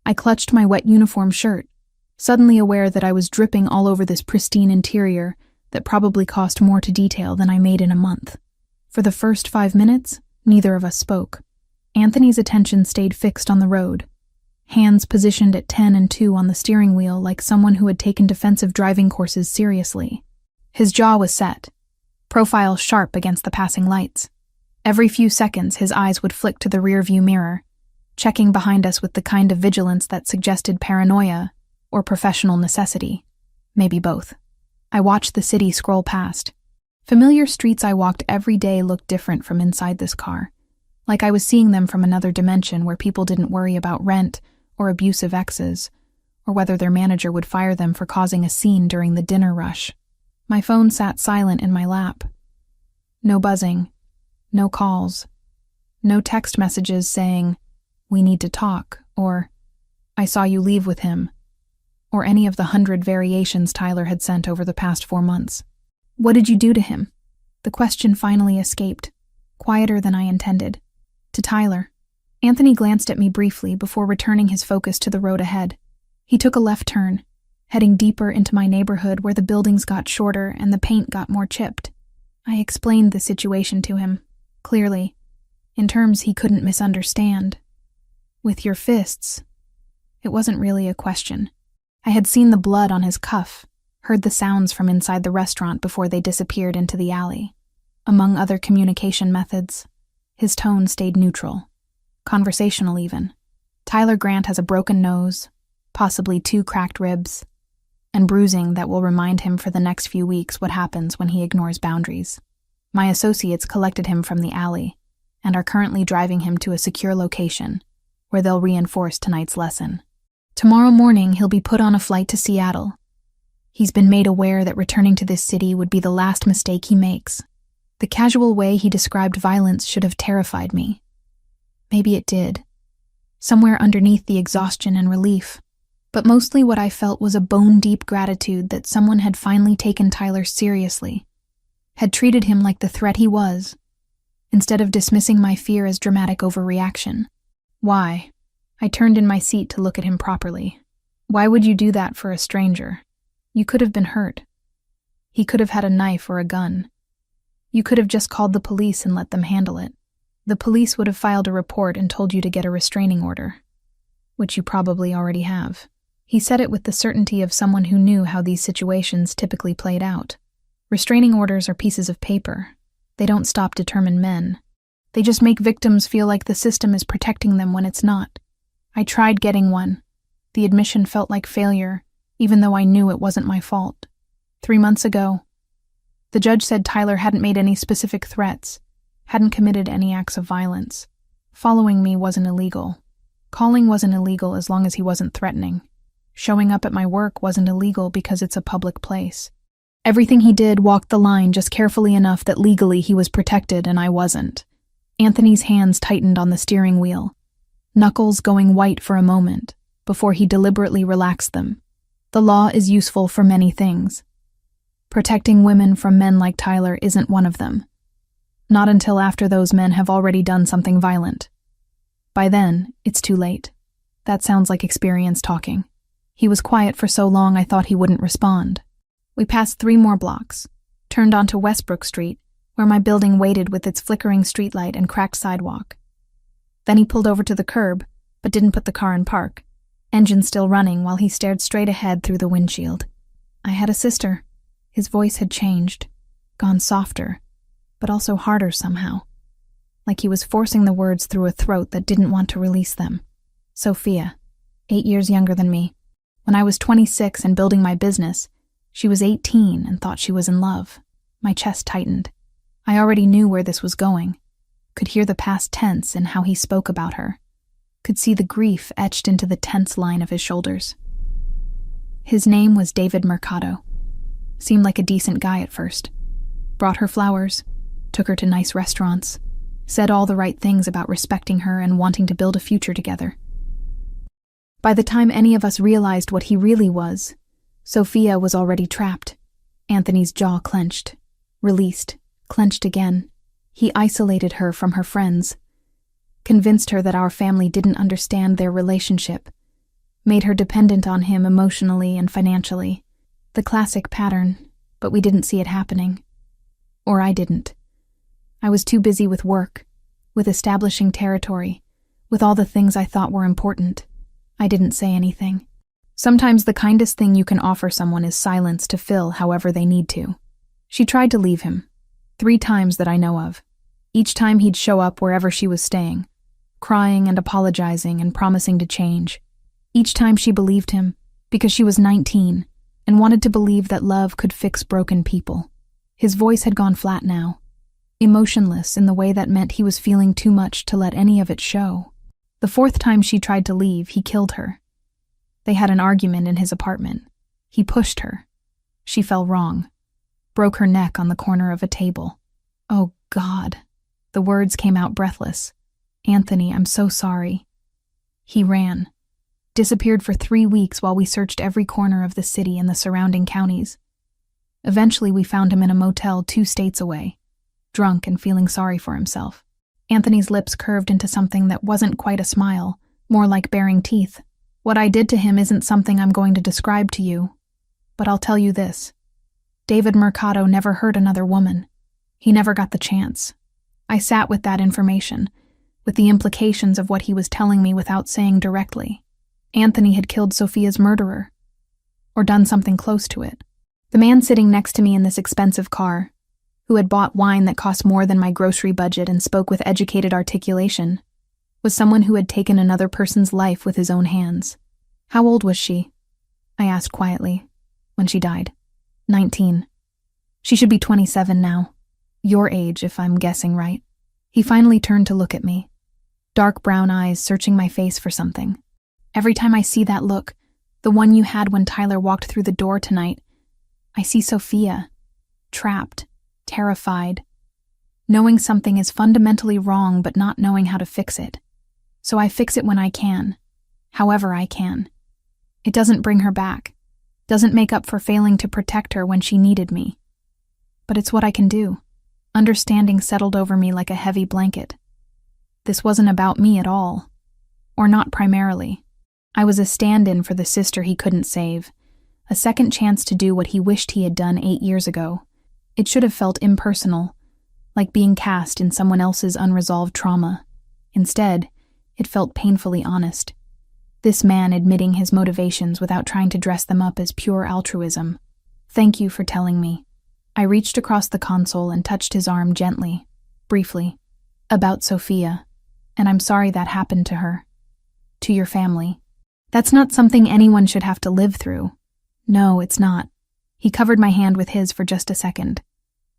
[SPEAKER 1] I clutched my wet uniform shirt, suddenly aware that I was dripping all over this pristine interior that probably cost more to detail than I made in a month. For the first 5 minutes, neither of us spoke. Anthony's attention stayed fixed on the road, hands positioned at 10 and 2 on the steering wheel like someone who had taken defensive driving courses seriously. His jaw was set, profile sharp against the passing lights. Every few seconds, his eyes would flick to the rearview mirror, checking behind us with the kind of vigilance that suggested paranoia or professional necessity. Maybe both. I watched the city scroll past. Familiar streets I walked every day looked different from inside this car, like I was seeing them from another dimension where people didn't worry about rent or abusive exes, or whether their manager would fire them for causing a scene during the dinner rush. My phone sat silent in my lap. No buzzing, no calls, no text messages saying, "We need to talk," or "I saw you leave with him," or any of the 100 variations Tyler had sent over the past 4 months. "What did you do to him?" The question finally escaped, quieter than I intended. To Tyler. Anthony glanced at me briefly before returning his focus to the road ahead. He took a left turn, heading deeper into my neighborhood where the buildings got shorter and the paint got more chipped. I explained the situation to him, clearly, in terms he couldn't misunderstand. "With your fists." It wasn't really a question. I had seen the blood on his cuff, heard the sounds from inside the restaurant before they disappeared into the alley. Among other communication methods, his tone stayed neutral, conversational even. Tyler Grant has a broken nose, possibly 2 cracked ribs, and bruising that will remind him for the next few weeks what happens when he ignores boundaries. My associates collected him from the alley and are currently driving him to a secure location where they'll reinforce tonight's lesson. Tomorrow morning, he'll be put on a flight to Seattle. He's been made aware that returning to this city would be the last mistake he makes. The casual way he described violence should have terrified me. Maybe it did. Somewhere underneath the exhaustion and relief. But mostly what I felt was a bone-deep gratitude that someone had finally taken Tyler seriously, had treated him like the threat he was, instead of dismissing my fear as dramatic overreaction. Why? I turned in my seat to look at him properly. Why would you do that for a stranger? You could have been hurt. He could have had a knife or a gun. You could have just called the police and let them handle it. The police would have filed a report and told you to get a restraining order, which you probably already have. He said it with the certainty of someone who knew how these situations typically played out. Restraining orders are pieces of paper. They don't stop determined men. They just make victims feel like the system is protecting them when it's not. I tried getting one. The admission felt like failure, even though I knew it wasn't my fault. 3 months ago, the judge said Tyler hadn't made any specific threats, hadn't committed any acts of violence. Following me wasn't illegal. Calling wasn't illegal as long as he wasn't threatening. Showing up at my work wasn't illegal because it's a public place. Everything he did walked the line just carefully enough that legally he was protected and I wasn't. Anthony's hands tightened on the steering wheel, knuckles going white for a moment, before he deliberately relaxed them. The law is useful for many things. Protecting women from men like Tyler isn't one of them. Not until after those men have already done something violent. By then, it's too late. That sounds like experience talking. He was quiet for so long I thought he wouldn't respond. We passed 3 more blocks, turned onto Westbrook Street, where my building waited with its flickering streetlight and cracked sidewalk. Then he pulled over to the curb, but didn't put the car in park, engine still running while he stared straight ahead through the windshield. I had a sister. His voice had changed, gone softer, but also harder somehow, like he was forcing the words through a throat that didn't want to release them. Sophia, 8 years younger than me. When I was 26 and building my business, she was 18 and thought she was in love. My chest tightened. I already knew where this was going. Could hear the past tense in how he spoke about her. Could see the grief etched into the tense line of his shoulders. His name was David Mercado. Seemed like a decent guy at first. Brought her flowers, took her to nice restaurants, said all the right things about respecting her and wanting to build a future together. By the time any of us realized what he really was, Sophia was already trapped. Anthony's jaw clenched, released, clenched again. He isolated her from her friends, convinced her that our family didn't understand their relationship, made her dependent on him emotionally and financially. The classic pattern, but we didn't see it happening. Or I didn't. I was too busy with work, with establishing territory, with all the things I thought were important. I didn't say anything. Sometimes the kindest thing you can offer someone is silence to fill however they need to. She tried to leave him, 3 times that I know of. Each time he'd show up wherever she was staying, crying and apologizing and promising to change. Each time she believed him, because she was 19, and wanted to believe that love could fix broken people. His voice had gone flat now, emotionless in the way that meant he was feeling too much to let any of it show. The 4th time she tried to leave, he killed her. They had an argument in his apartment. He pushed her. She fell wrong, broke her neck on the corner of a table. Oh, God. The words came out breathless. Anthony, I'm so sorry. He ran. Disappeared for 3 weeks while we searched every corner of the city and the surrounding counties. Eventually we found him in a motel 2 states away, drunk and feeling sorry for himself. Anthony's lips curved into something that wasn't quite a smile, more like baring teeth. What I did to him isn't something I'm going to describe to you, but I'll tell you this. David Mercado never hurt another woman. He never got the chance. I sat with that information, with the implications of what he was telling me without saying directly. Anthony had killed Sophia's murderer, or done something close to it. The man sitting next to me in this expensive car, who had bought wine that cost more than my grocery budget and spoke with educated articulation, was someone who had taken another person's life with his own hands. How old was she? I asked quietly. When she died. 19. She should be 27 now. Your age, if I'm guessing right. He finally turned to look at me. Dark brown eyes searching my face for something. Every time I see that look, the one you had when Tyler walked through the door tonight, I see Sophia, trapped, terrified, knowing something is fundamentally wrong but not knowing how to fix it. So I fix it when I can, however I can. It doesn't bring her back, doesn't make up for failing to protect her when she needed me. But it's what I can do. Understanding settled over me like a heavy blanket. This wasn't about me at all, or not primarily. I was a stand-in for the sister he couldn't save, a second chance to do what he wished he had done 8 years ago. It should have felt impersonal, like being cast in someone else's unresolved trauma. Instead, it felt painfully honest. This man admitting his motivations without trying to dress them up as pure altruism. Thank you for telling me. I reached across the console and touched his arm gently, briefly. About Sophia, and I'm sorry that happened to her. To your family. That's not something anyone should have to live through. No, it's not. He covered my hand with his for just a second,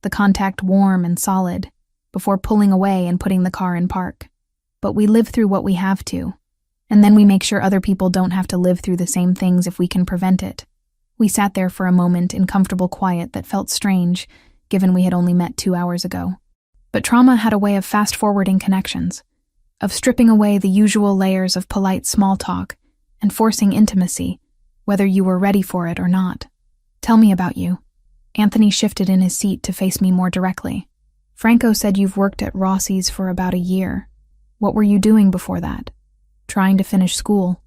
[SPEAKER 1] the contact warm and solid, before pulling away and putting the car in park. But we live through what we have to, And then we make sure other people don't have to live through the same things if we can prevent it. We sat there for a moment in comfortable quiet that felt strange, given we had only met 2 hours ago. But trauma had a way of fast-forwarding connections, of stripping away the usual layers of polite small talk and forcing intimacy, whether you were ready for it or not. Tell me about you. Anthony shifted in his seat to face me more directly. Franco said you've worked at Rossi's for about a year. What were you doing before that? Trying to finish school.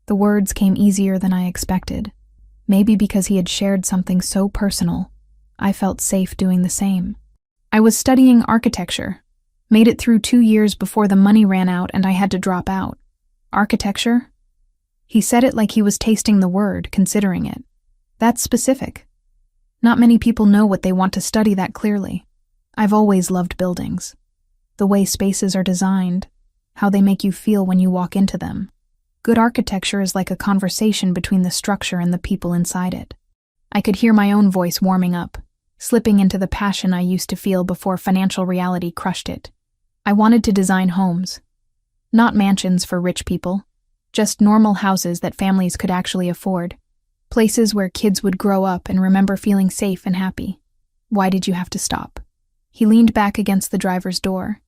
[SPEAKER 1] The words came easier than I expected. Maybe because he had shared something so personal, I felt safe doing the same. I was studying architecture. Made it through 2 years before the money ran out and I had to drop out. Architecture? He said it like he was tasting the word, considering it. That's specific. Not many people know what they want to study that clearly. I've always loved buildings. The way spaces are designed, how they make you feel when you walk into them. Good architecture is like a conversation between the structure and the people inside it. I could hear my own voice warming up, slipping into the passion I used to feel before financial reality crushed it. I wanted to design homes. Not mansions for rich people, just normal houses that families could actually afford. Places where kids would grow up and remember feeling safe and happy. Why did you have to stop? He leaned back against the driver's door,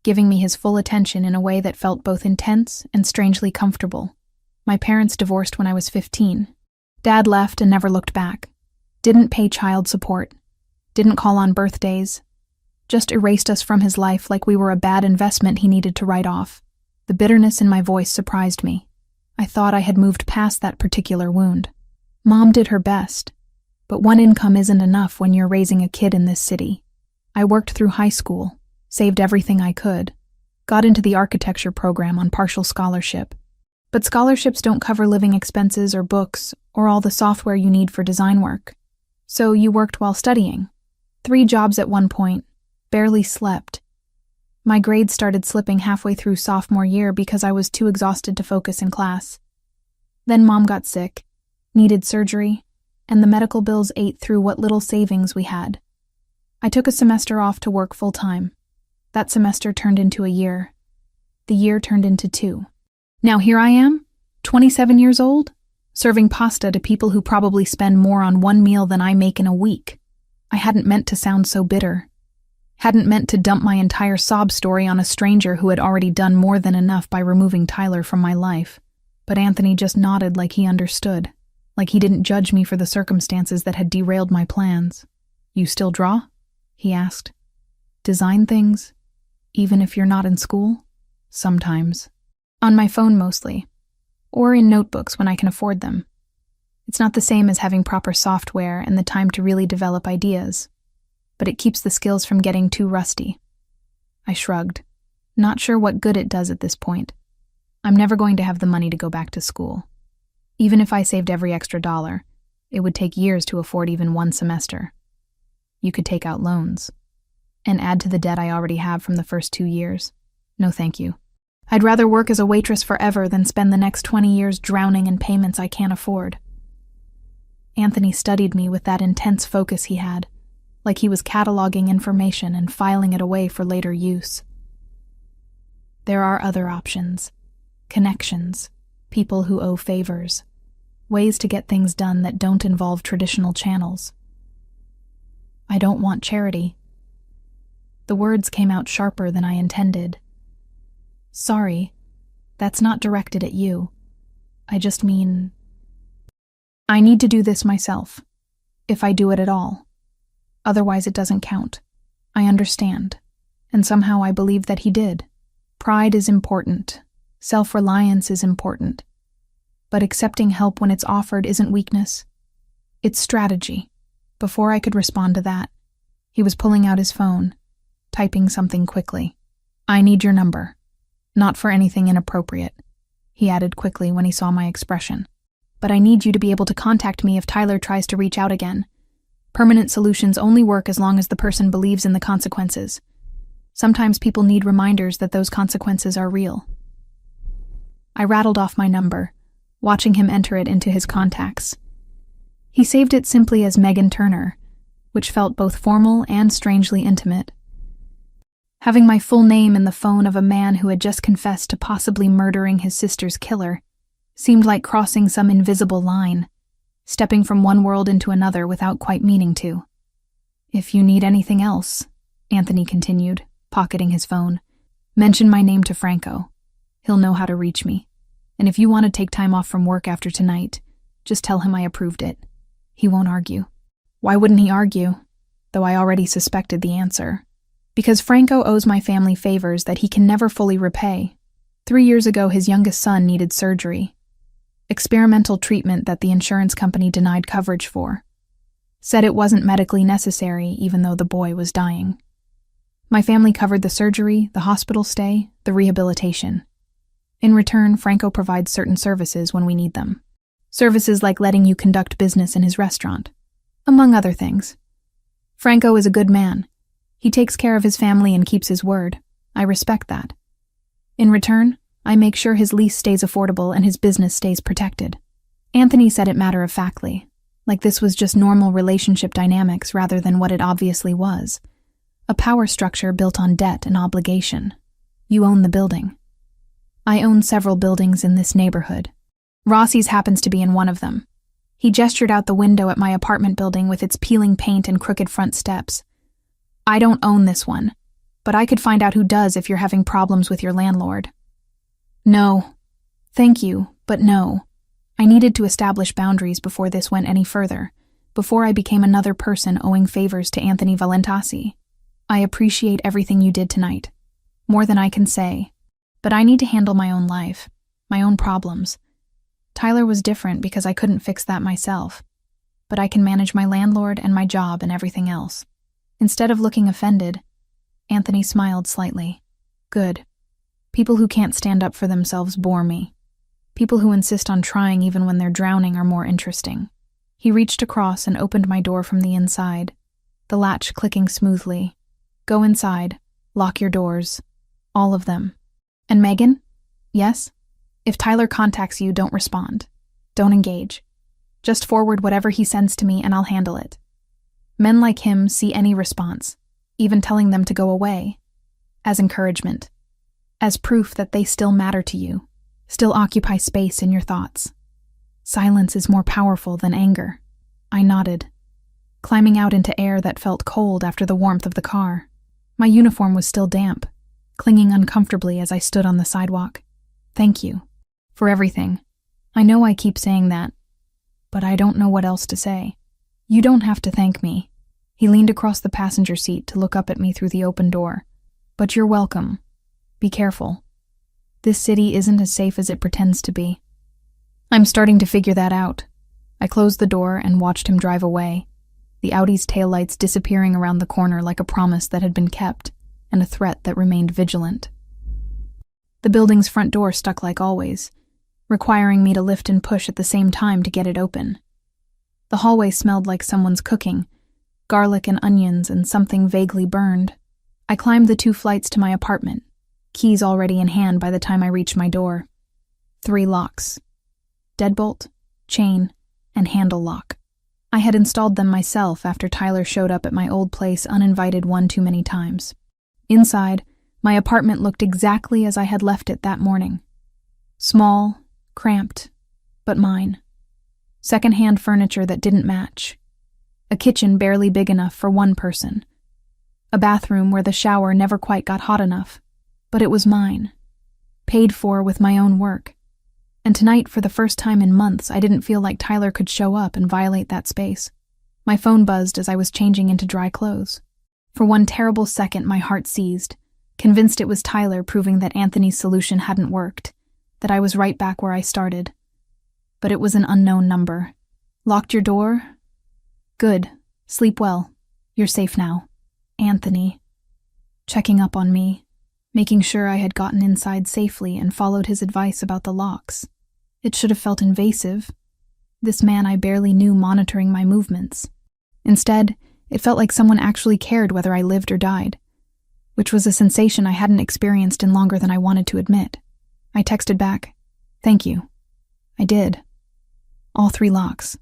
[SPEAKER 1] giving me his full attention in a way that felt both intense and strangely comfortable. My parents divorced when I was 15. Dad left and never looked back. Didn't pay child support. Didn't call on birthdays. Just erased us from his life like we were a bad investment he needed to write off. The bitterness in my voice surprised me. I thought I had moved past that particular wound. Mom did her best, but one income isn't enough when you're raising a kid in this city. I worked through high school, saved everything I could, got into the architecture program on partial scholarship. But scholarships don't cover living expenses or books or all the software you need for design work. So you worked while studying. 3 jobs at one point, barely slept. My grades started slipping halfway through sophomore year because I was too exhausted to focus in class. Then Mom got sick, needed surgery, and the medical bills ate through what little savings we had. I took a semester off to work full-time. That semester turned into a year. The year turned into 2. Now here I am, 27 years old, serving pasta to people who probably spend more on one meal than I make in a week. I hadn't meant to sound so bitter. Hadn't meant to dump my entire sob story on a stranger who had already done more than enough by removing Tyler from my life. But Anthony just nodded like he understood, like he didn't judge me for the circumstances that had derailed my plans. You still draw? He asked. Design things? Even if you're not in school? Sometimes. On my phone mostly. Or in notebooks when I can afford them. It's not the same as having proper software and the time to really develop ideas. But it keeps the skills from getting too rusty. I shrugged, not sure what good it does at this point. I'm never going to have the money to go back to school. Even if I saved every extra dollar, it would take years to afford even one semester. You could take out loans and add to the debt I already have from the first 2 years. No thank you. I'd rather work as a waitress forever than spend the next 20 years drowning in payments I can't afford. Anthony studied me with that intense focus he had, like he was cataloging information and filing it away for later use. There are other options. Connections. People who owe favors. Ways to get things done that don't involve traditional channels. I don't want charity. The words came out sharper than I intended. Sorry, that's not directed at you. I just mean, I need to do this myself, if I do it at all. Otherwise it doesn't count. I understand, and somehow I believe that he did. Pride is important. Self-reliance is important. But accepting help when it's offered isn't weakness. It's strategy. Before I could respond to that, he was pulling out his phone, typing something quickly. I need your number. Not for anything inappropriate, he added quickly when he saw my expression. But I need you to be able to contact me if Tyler tries to reach out again. Permanent solutions only work as long as the person believes in the consequences. Sometimes people need reminders that those consequences are real. I rattled off my number, watching him enter it into his contacts. He saved it simply as Megan Turner, which felt both formal and strangely intimate. Having my full name in the phone of a man who had just confessed to possibly murdering his sister's killer seemed like crossing some invisible line, stepping from one world into another without quite meaning to. "If you need anything else," Anthony continued, pocketing his phone, "mention my name to Franco. He'll know how to reach me. And if you want to take time off from work after tonight, just tell him I approved it. He won't argue." Why wouldn't he argue? Though I already suspected the answer. Because Franco owes my family favors that he can never fully repay. 3 years ago, his youngest son needed surgery. Experimental treatment that the insurance company denied coverage for. Said it wasn't medically necessary, even though the boy was dying. My family covered the surgery, the hospital stay, the rehabilitation. In return, Franco provides certain services when we need them. Services like letting you conduct business in his restaurant, among other things. Franco is a good man. He takes care of his family and keeps his word. I respect that. In return, I make sure his lease stays affordable and his business stays protected. Anthony said it matter-of-factly, like this was just normal relationship dynamics rather than what it obviously was. A power structure built on debt and obligation. You own the building. I own several buildings in this neighborhood. Rossi's happens to be in one of them. He gestured out the window at my apartment building with its peeling paint and crooked front steps. "I don't own this one, but I could find out who does if you're having problems with your landlord." "No. Thank you, but no. I needed to establish boundaries before this went any further, before I became another person owing favors to Anthony Valentasi. I appreciate everything you did tonight. More than I can say. But I need to handle my own life, my own problems. Tyler was different because I couldn't fix that myself. But I can manage my landlord and my job and everything else." Instead of looking offended, Anthony smiled slightly. "Good. People who can't stand up for themselves bore me. People who insist on trying even when they're drowning are more interesting." He reached across and opened my door from the inside, the latch clicking smoothly. "Go inside. Lock your doors. All of them. And Megan? Yes? If Tyler contacts you, don't respond. Don't engage. Just forward whatever he sends to me and I'll handle it. Men like him see any response, even telling them to go away, as encouragement, as proof that they still matter to you, still occupy space in your thoughts. Silence is more powerful than anger." I nodded, climbing out into air that felt cold after the warmth of the car. My uniform was still damp, clinging uncomfortably as I stood on the sidewalk. "Thank you. For everything. I know I keep saying that, but I don't know what else to say." "You don't have to thank me." He leaned across the passenger seat to look up at me through the open door. "But you're welcome. Be careful. This city isn't as safe as it pretends to be." I'm starting to figure that out. I closed the door and watched him drive away, the Audi's taillights disappearing around the corner like a promise that had been kept and a threat that remained vigilant. The building's front door stuck like always, requiring me to lift and push at the same time to get it open. The hallway smelled like someone's cooking, garlic and onions and something vaguely burned. I climbed the 2 flights to my apartment, keys already in hand by the time I reached my door. 3 locks. Deadbolt, chain, and handle lock. I had installed them myself after Tyler showed up at my old place uninvited one too many times. Inside, my apartment looked exactly as I had left it that morning. Small, cramped, but mine. Second-hand furniture that didn't match. A kitchen barely big enough for one person. A bathroom where the shower never quite got hot enough. But it was mine. Paid for with my own work. And tonight, for the first time in months, I didn't feel like Tyler could show up and violate that space. My phone buzzed as I was changing into dry clothes. For one terrible second, my heart seized, convinced it was Tyler proving that Anthony's solution hadn't worked, that I was right back where I started. But it was an unknown number. "Locked your door? Good. Sleep well. You're safe now. Anthony." Checking up on me, making sure I had gotten inside safely and followed his advice about the locks. It should have felt invasive. This man I barely knew monitoring my movements. Instead, it felt like someone actually cared whether I lived or died, which was a sensation I hadn't experienced in longer than I wanted to admit. I texted back, "Thank you." I did. All 3 locks.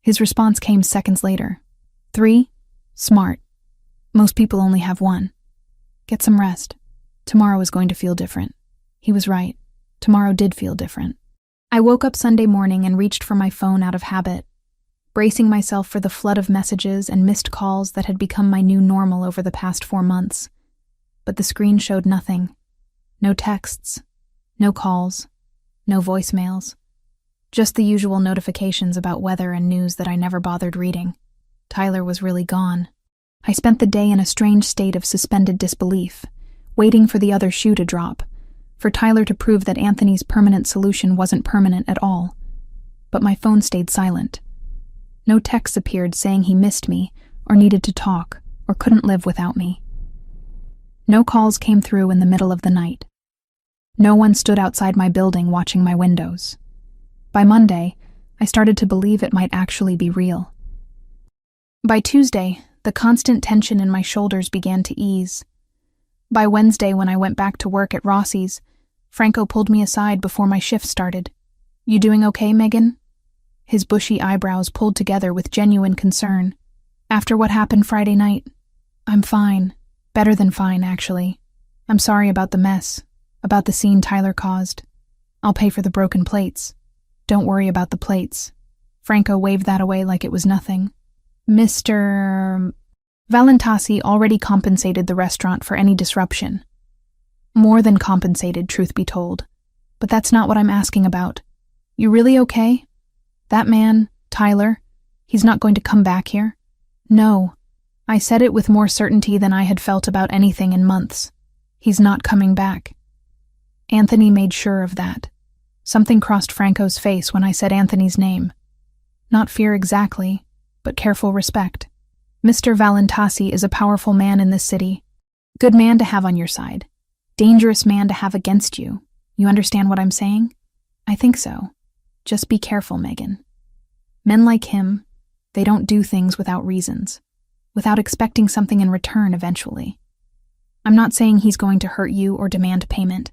[SPEAKER 1] His response came seconds later. 3? Smart. Most people only have 1. Get some rest. Tomorrow is going to feel different. He was right. Tomorrow did feel different. I woke up Sunday morning and reached for my phone out of habit, bracing myself for the flood of messages and missed calls that had become my new normal over the past 4 months. But the screen showed nothing. No texts, no calls, no voicemails. Just the usual notifications about weather and news that I never bothered reading. Tyler was really gone. I spent the day in a strange state of suspended disbelief, waiting for the other shoe to drop, for Tyler to prove that Anthony's permanent solution wasn't permanent at all. But my phone stayed silent. No texts appeared saying he missed me, or needed to talk, or couldn't live without me. No calls came through in the middle of the night. No one stood outside my building watching my windows. By Monday, I started to believe it might actually be real. By Tuesday, the constant tension in my shoulders began to ease. By Wednesday, when I went back to work at Rossi's, Franco pulled me aside before my shift started. "You doing okay, Megan?" His bushy eyebrows pulled together with genuine concern. "After what happened Friday night?" "I'm fine. Better than fine, actually. I'm sorry about the mess, about the scene Tyler caused. I'll pay for the broken plates." "Don't worry about the plates." Franco waved that away like it was nothing. Mr. Valentasi already compensated the restaurant for any disruption. More than compensated, truth be told. But that's not what I'm asking about. You really okay? That man, Tyler, he's not going to come back here? No. I said it with more certainty than I had felt about anything in months. He's not coming back. Anthony made sure of that. Something crossed Franco's face when I said Anthony's name. Not fear exactly, but careful respect. Mr. Valentasi is a powerful man in this city. Good man to have on your side. Dangerous man to have against you. You understand what I'm saying? I think so. Just be careful, Megan. Men like him, they don't do things without reasons, without expecting something in return eventually. I'm not saying he's going to hurt you or demand payment,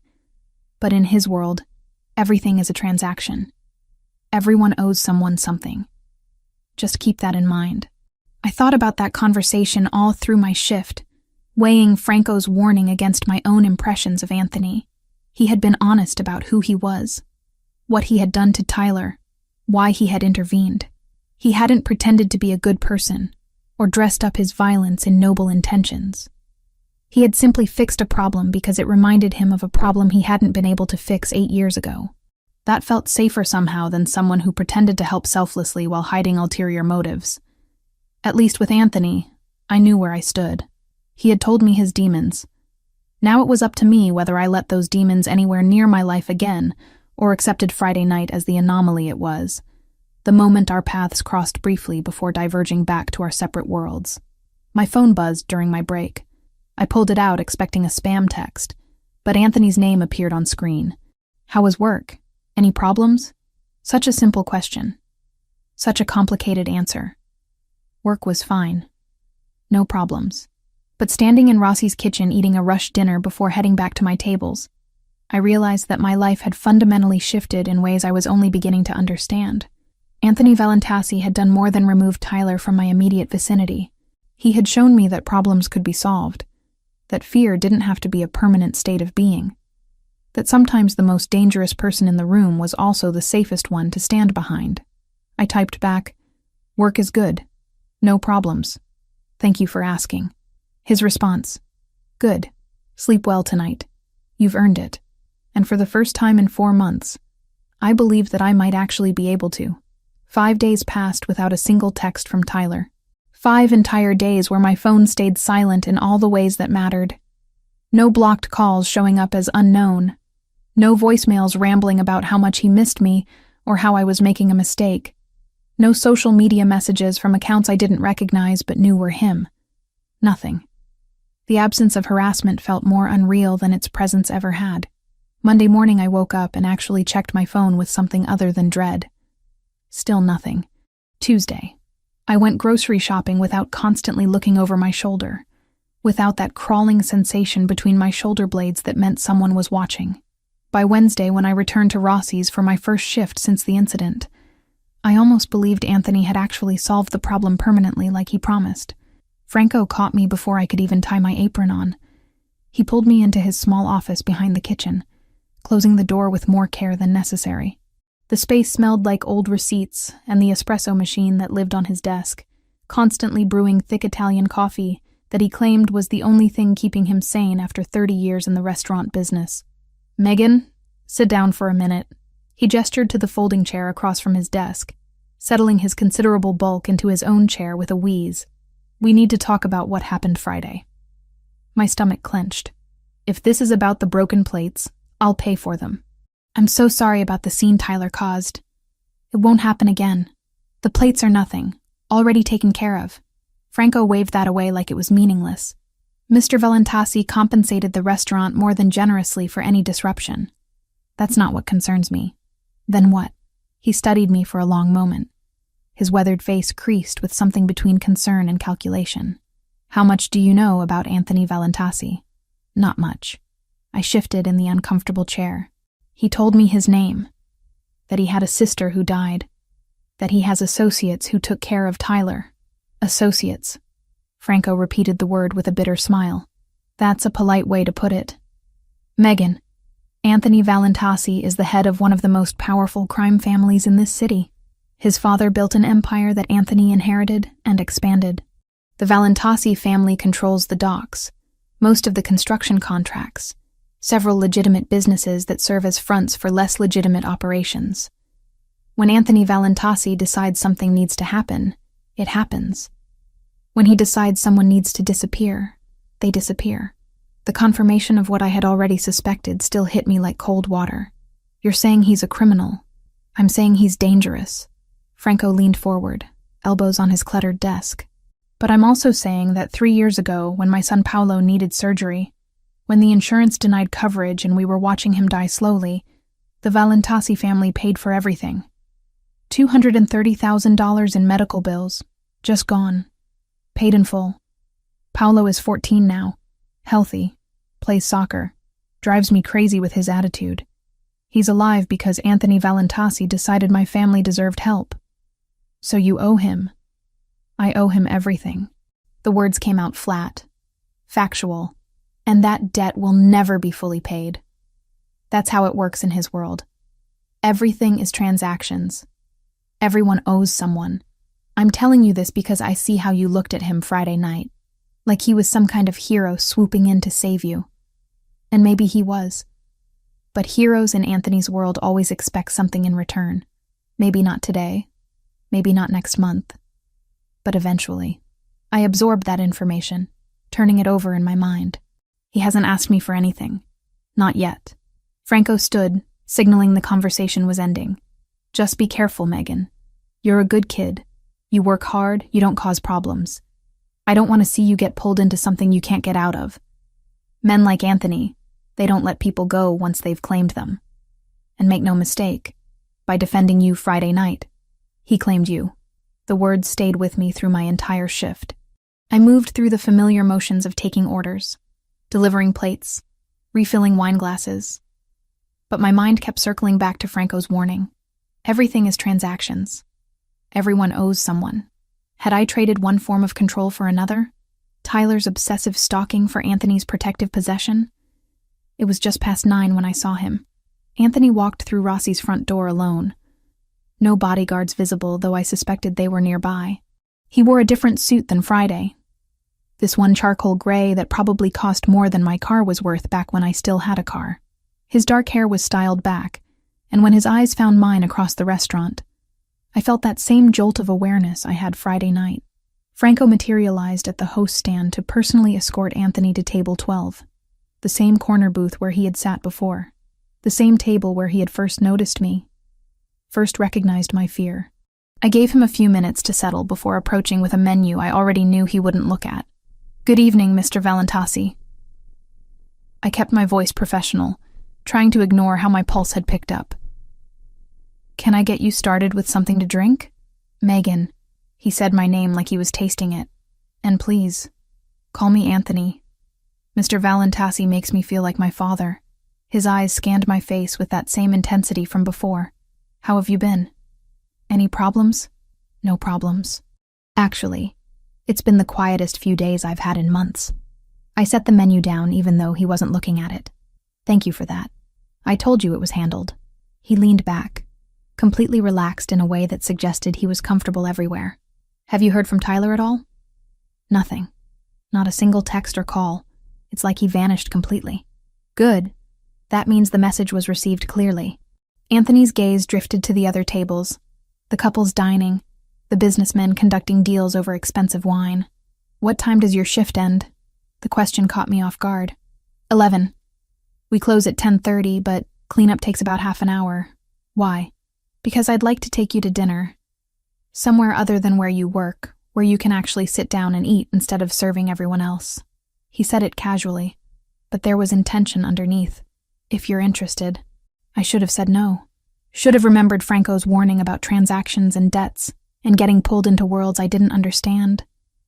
[SPEAKER 1] but in his world, everything is a transaction. Everyone owes someone something. Just keep that in mind. I thought about that conversation all through my shift, weighing Franco's warning against my own impressions of Anthony. He had been honest about who he was, what he had done to Tyler, why he had intervened. He hadn't pretended to be a good person, or dressed up his violence in noble intentions. He had simply fixed a problem because it reminded him of a problem he hadn't been able to fix 8 years ago. That felt safer somehow than someone who pretended to help selflessly while hiding ulterior motives. At least with Anthony, I knew where I stood. He had told me his demons. Now it was up to me whether I let those demons anywhere near my life again, or accepted Friday night as the anomaly it was, the moment our paths crossed briefly before diverging back to our separate worlds. My phone buzzed during my break. I pulled it out expecting a spam text, but Anthony's name appeared on screen. How was work? Any problems? Such a simple question. Such a complicated answer. Work was fine. No problems. But standing in Rossi's kitchen eating a rush dinner before heading back to my tables, I realized that my life had fundamentally shifted in ways I was only beginning to understand. Anthony Valentasi had done more than remove Tyler from my immediate vicinity. He had shown me that problems could be solved, that fear didn't have to be a permanent state of being, that sometimes the most dangerous person in the room was also the safest one to stand behind. I typed back, "Work is good. No problems. Thank you for asking." His response, "Good. Sleep well tonight. You've earned it." And for the first time in 4 months, I believed that I might actually be able to. 5 days passed without a single text from Tyler. 5 entire days where my phone stayed silent in all the ways that mattered. No blocked calls showing up as unknown. No voicemails rambling about how much he missed me or how I was making a mistake. No social media messages from accounts I didn't recognize but knew were him. Nothing. The absence of harassment felt more unreal than its presence ever had. Monday morning I woke up and actually checked my phone with something other than dread. Still nothing. Tuesday. I went grocery shopping without constantly looking over my shoulder, without that crawling sensation between my shoulder blades that meant someone was watching. By Wednesday, when I returned to Rossi's for my first shift since the incident, I almost believed Anthony had actually solved the problem permanently like he promised. Franco caught me before I could even tie my apron on. He pulled me into his small office behind the kitchen, closing the door with more care than necessary. The space smelled like old receipts and the espresso machine that lived on his desk, constantly brewing thick Italian coffee that he claimed was the only thing keeping him sane after 30 years in the restaurant business. "Megan, sit down for a minute." He gestured to the folding chair across from his desk, settling his considerable bulk into his own chair with a wheeze. "We need to talk about what happened Friday." My stomach clenched. "If this is about the broken plates, I'll pay for them." "I'm so sorry about the scene Tyler caused. It won't happen again. The plates are nothing, already taken care of." Franco waved that away like it was meaningless. Mr. Valentasi compensated the restaurant more than generously for any disruption. "That's not what concerns me." "Then what?" He studied me for a long moment. His weathered face creased with something between concern and calculation. "How much do you know about Anthony Valentasi?" "Not much." I shifted in the uncomfortable chair. "He told me his name, that he had a sister who died, that he has associates who took care of Tyler." "Associates." Franco repeated the word with a bitter smile. "That's a polite way to put it. Megan, Anthony Valentasi is the head of one of the most powerful crime families in this city. His father built an empire that Anthony inherited and expanded. The Valentasi family controls the docks, most of the construction contracts, several legitimate businesses that serve as fronts for less legitimate operations. When Anthony Valentasi decides something needs to happen, it happens. When he decides someone needs to disappear, they disappear." The confirmation of what I had already suspected still hit me like cold water. "You're saying he's a criminal." "I'm saying he's dangerous." Franco leaned forward, elbows on his cluttered desk. "But I'm also saying that 3 years ago, when my son Paolo needed surgery, when the insurance denied coverage and we were watching him die slowly, the Valentasi family paid for everything. $230,000 in medical bills, just gone. Paid in full. Paolo is 14 now, healthy, plays soccer, drives me crazy with his attitude. He's alive because Anthony Valentasi decided my family deserved help. So you owe him." "I owe him everything." The words came out flat, factual, and that debt will never be fully paid. That's how it works in his world. Everything is transactions. Everyone owes someone. I'm telling you this because I see how you looked at him Friday night, like he was some kind of hero swooping in to save you. And maybe he was. But heroes in Anthony's world always expect something in return. Maybe not today, maybe not next month, but eventually. I absorbed that information, turning it over in my mind. He hasn't asked me for anything. Not yet. Franco stood, signaling the conversation was ending. "Just be careful, Megan. You're a good kid. You work hard, you don't cause problems. I don't want to see you get pulled into something you can't get out of. Men like Anthony, they don't let people go once they've claimed them. And make no mistake, by defending you Friday night, he claimed you." The words stayed with me through my entire shift. I moved through the familiar motions of taking orders, delivering plates, refilling wine glasses. But my mind kept circling back to Franco's warning. Everything is transactions. Everyone owes someone. Had I traded one form of control for another? Tyler's obsessive stalking for Anthony's protective possession? It was just past 9 when I saw him. Anthony walked through Rossi's front door alone. No bodyguards visible, though I suspected they were nearby. He wore a different suit than Friday. This one charcoal gray that probably cost more than my car was worth back when I still had a car. His dark hair was styled back, and when his eyes found mine across the restaurant, I felt that same jolt of awareness I had Friday night. Franco materialized at the host stand to personally escort Anthony to table 12, the same corner booth where he had sat before, the same table where he had first noticed me, first recognized my fear. I gave him a few minutes to settle before approaching with a menu I already knew he wouldn't look at. "Good evening, Mr. Valentasi." I kept my voice professional, trying to ignore how my pulse had picked up. "Can I get you started with something to drink?" "Megan." He said my name like he was tasting it. "And please, call me Anthony. Mr. Valentasi makes me feel like my father." His eyes scanned my face with that same intensity from before. "How have you been? Any problems?" "No problems. Actually, it's been the quietest few days I've had in months." I set the menu down even though he wasn't looking at it. Thank you for that. I told you it was handled. He leaned back, completely relaxed in a way that suggested he was comfortable everywhere. Have you heard from Tyler at all? Nothing. Not a single text or call. It's like he vanished completely. Good. That means the message was received clearly. Anthony's gaze drifted to the other tables. The couples dining, the businessmen conducting deals over expensive wine. What time does your shift end? The question caught me off guard. 11. We close at 10:30, but cleanup takes about half an hour. Why? Because I'd like to take you to dinner. Somewhere other than where you work, where you can actually sit down and eat instead of serving everyone else. He said it casually, but there was intention underneath. If you're interested. I should have said no. Should have remembered Franco's warning about transactions and debts and getting pulled into worlds I didn't understand.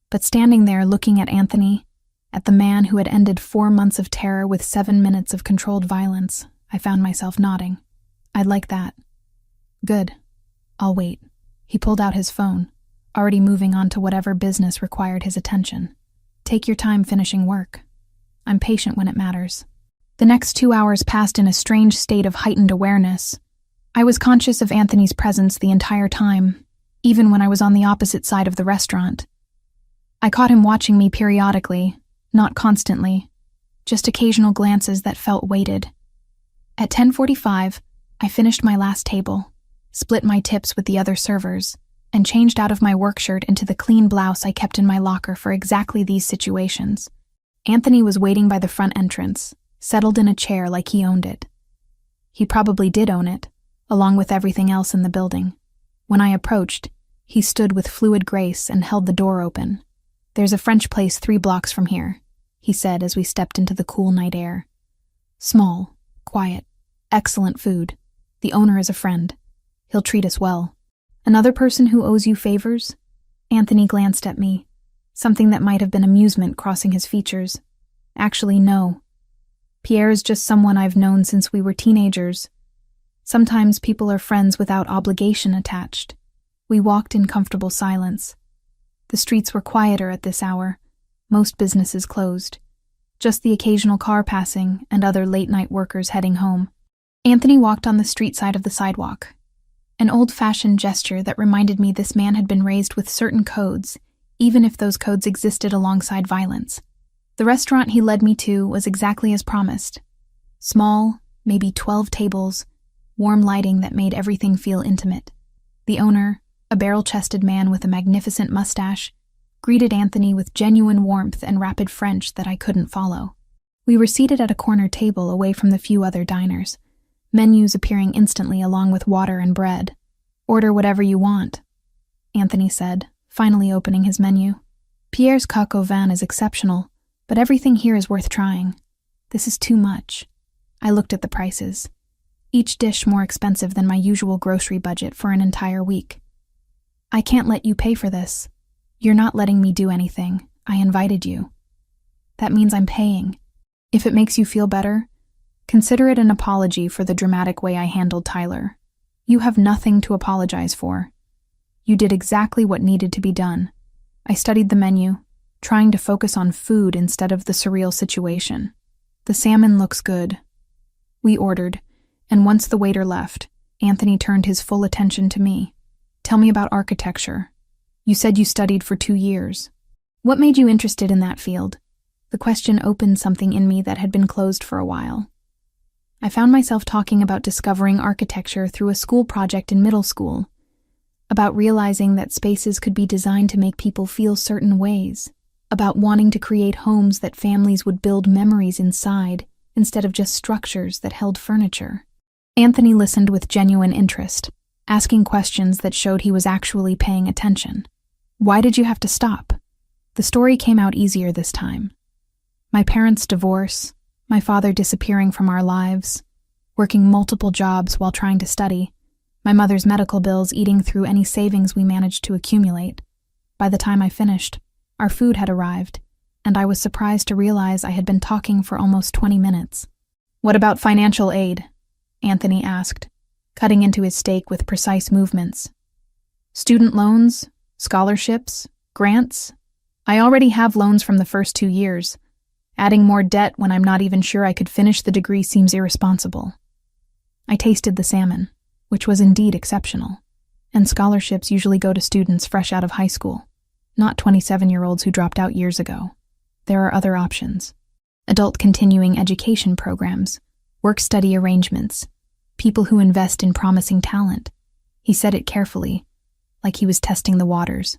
[SPEAKER 1] But standing there looking at Anthony, at the man who had ended 4 months of terror with 7 minutes of controlled violence, I found myself nodding. I'd like that. Good. I'll wait. He pulled out his phone, already moving on to whatever business required his attention. Take your time finishing work. I'm patient when it matters. The next 2 hours passed in a strange state of heightened awareness. I was conscious of Anthony's presence the entire time, even when I was on the opposite side of the restaurant. I caught him watching me periodically, not constantly, just occasional glances that felt weighted. At 10:45, I finished my last table, split my tips with the other servers, and changed out of my work shirt into the clean blouse I kept in my locker for exactly these situations. Anthony was waiting by the front entrance, settled in a chair like he owned it. He probably did own it, along with everything else in the building. When I approached, he stood with fluid grace and held the door open. There's a French place 3 blocks from here, he said as we stepped into the cool night air. Small, quiet, excellent food. The owner is a friend. He'll treat us well. Another person who owes you favors? Anthony glanced at me, something that might have been amusement crossing his features. Actually, no. Pierre is just someone I've known since we were teenagers. Sometimes people are friends without obligation attached. We walked in comfortable silence. The streets were quieter at this hour, most businesses closed. Just the occasional car passing and other late-night workers heading home. Anthony walked on the street side of the sidewalk. An old-fashioned gesture that reminded me this man had been raised with certain codes, even if those codes existed alongside violence. The restaurant he led me to was exactly as promised. Small, maybe 12 tables, warm lighting that made everything feel intimate. The owner, a barrel-chested man with a magnificent mustache, greeted Anthony with genuine warmth and rapid French that I couldn't follow. We were seated at a corner table away from the few other diners, menus appearing instantly along with water and bread. Order whatever you want, Anthony said, finally opening his menu. Pierre's coq au vin is exceptional, but everything here is worth trying. This is too much. I looked at the prices. Each dish more expensive than my usual grocery budget for an entire week. I can't let you pay for this. You're not letting me do anything. I invited you. That means I'm paying. If it makes you feel better, consider it an apology for the dramatic way I handled Tyler. You have nothing to apologize for. You did exactly what needed to be done. I studied the menu, trying to focus on food instead of the surreal situation. The salmon looks good. We ordered, and once the waiter left, Anthony turned his full attention to me. Tell me about architecture. You said you studied for 2 years. What made you interested in that field? The question opened something in me that had been closed for a while. I found myself talking about discovering architecture through a school project in middle school, about realizing that spaces could be designed to make people feel certain ways, about wanting to create homes that families would build memories inside instead of just structures that held furniture. Anthony listened with genuine interest, asking questions that showed he was actually paying attention. Why did you have to stop? The story came out easier this time. My parents' divorce, my father disappearing from our lives, working multiple jobs while trying to study, my mother's medical bills eating through any savings we managed to accumulate. By the time I finished, our food had arrived, and I was surprised to realize I had been talking for almost 20 minutes. What about financial aid? Anthony asked, cutting into his steak with precise movements. Student loans? Scholarships? Grants? I already have loans from the first 2 years. Adding more debt when I'm not even sure I could finish the degree seems irresponsible. I tasted the salmon, which was indeed exceptional, and scholarships usually go to students fresh out of high school, not 27-year-olds who dropped out years ago. There are other options. Adult continuing education programs, work-study arrangements, people who invest in promising talent. He said it carefully, like he was testing the waters.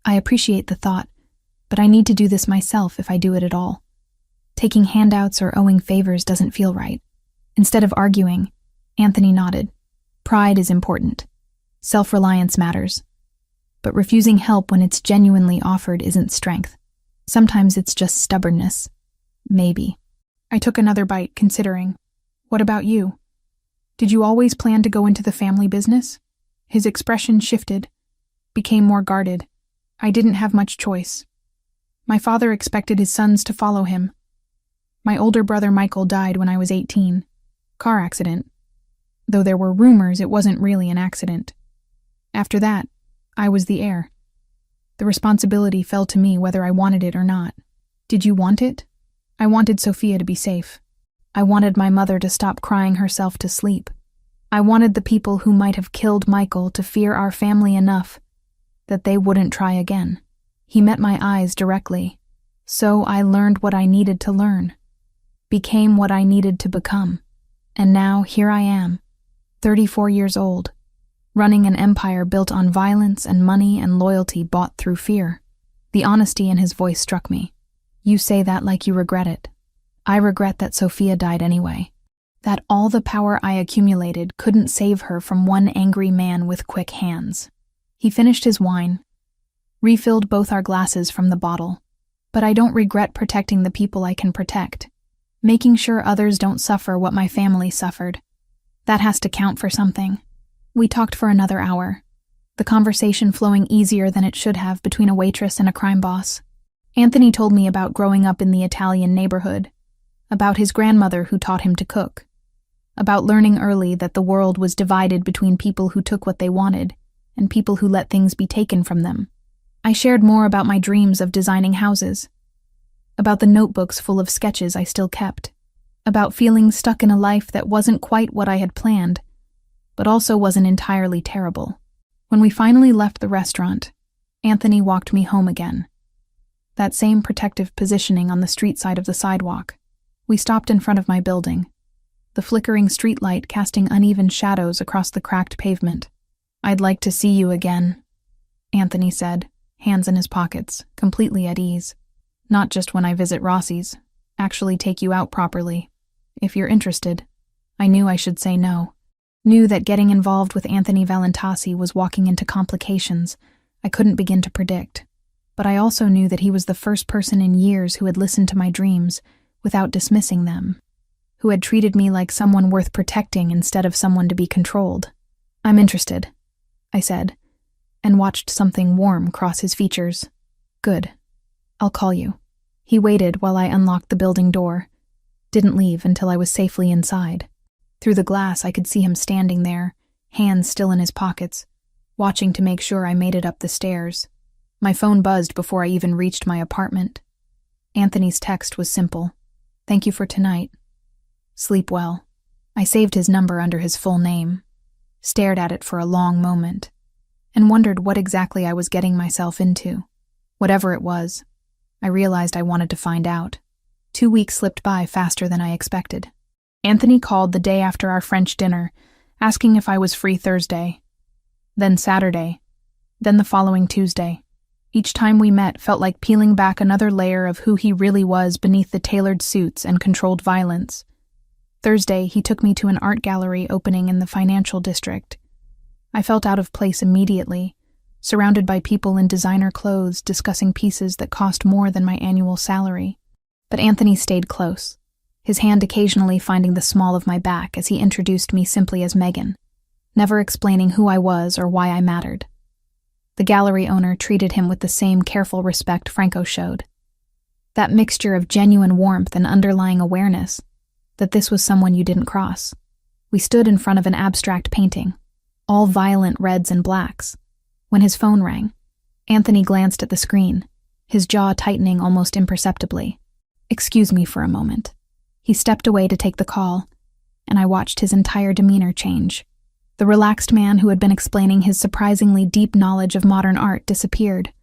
[SPEAKER 1] I appreciate the thought, but I need to do this myself if I do it at all. Taking handouts or owing favors doesn't feel right. Instead of arguing, Anthony nodded. Pride is important. Self-reliance matters. But refusing help when it's genuinely offered isn't strength. Sometimes it's just stubbornness. Maybe. I took another bite, considering. What about you? Did you always plan to go into the family business? His expression shifted, became more guarded. I didn't have much choice. My father expected his sons to follow him. My older brother Michael died when I was 18. Car accident. Though there were rumors it wasn't really an accident. After that, I was the heir. The responsibility fell to me whether I wanted it or not. Did you want it? I wanted Sophia to be safe. I wanted my mother to stop crying herself to sleep. I wanted the people who might have killed Michael to fear our family enough that they wouldn't try again. He met my eyes directly. So I learned what I needed to learn, became what I needed to become. And now here I am, 34 years old, running an empire built on violence and money and loyalty bought through fear. The honesty in his voice struck me. You say that like you regret it. I regret that Sophia died anyway. That all the power I accumulated couldn't save her from one angry man with quick hands. He finished his wine, refilled both our glasses from the bottle. But I don't regret protecting the people I can protect, making sure others don't suffer what my family suffered. That has to count for something. We talked for another hour, the conversation flowing easier than it should have between a waitress and a crime boss. Anthony told me about growing up in the Italian neighborhood, about his grandmother who taught him to cook, about learning early that the world was divided between people who took what they wanted and people who let things be taken from them. I shared more about my dreams of designing houses, about the notebooks full of sketches I still kept, about feeling stuck in a life that wasn't quite what I had planned, but also wasn't entirely terrible. When we finally left the restaurant, Anthony walked me home again. That same protective positioning on the street side of the sidewalk. We stopped in front of my building, the flickering streetlight casting uneven shadows across the cracked pavement. I'd like to see you again, Anthony said, hands in his pockets, completely at ease. Not just when I visit Rossi's, actually take you out properly. If you're interested. I knew I should say no. Knew that getting involved with Anthony Valentasi was walking into complications I couldn't begin to predict. But I also knew that he was the first person in years who had listened to my dreams without dismissing them, who had treated me like someone worth protecting instead of someone to be controlled. I'm interested, I said, and watched something warm cross his features. Good. I'll call you. He waited while I unlocked the building door. Didn't leave until I was safely inside. Through the glass, I could see him standing there, hands still in his pockets, watching to make sure I made it up the stairs. My phone buzzed before I even reached my apartment. Anthony's text was simple. Thank you for tonight. Sleep well. I saved his number under his full name, stared at it for a long moment, and wondered what exactly I was getting myself into. Whatever it was, I realized I wanted to find out. 2 weeks slipped by faster than I expected. Anthony called the day after our French dinner, asking if I was free Thursday, then Saturday, then the following Tuesday. Each time we met felt like peeling back another layer of who he really was beneath the tailored suits and controlled violence. Thursday, he took me to an art gallery opening in the financial district. I felt out of place immediately, surrounded by people in designer clothes discussing pieces that cost more than my annual salary. But Anthony stayed close, his hand occasionally finding the small of my back as he introduced me simply as Megan, never explaining who I was or why I mattered. The gallery owner treated him with the same careful respect Franco showed. That mixture of genuine warmth and underlying awareness that this was someone you didn't cross. We stood in front of an abstract painting, all violent reds and blacks. When his phone rang, Anthony glanced at the screen, his jaw tightening almost imperceptibly. "Excuse me for a moment." He stepped away to take the call, and I watched his entire demeanor change. The relaxed man who had been explaining his surprisingly deep knowledge of modern art disappeared,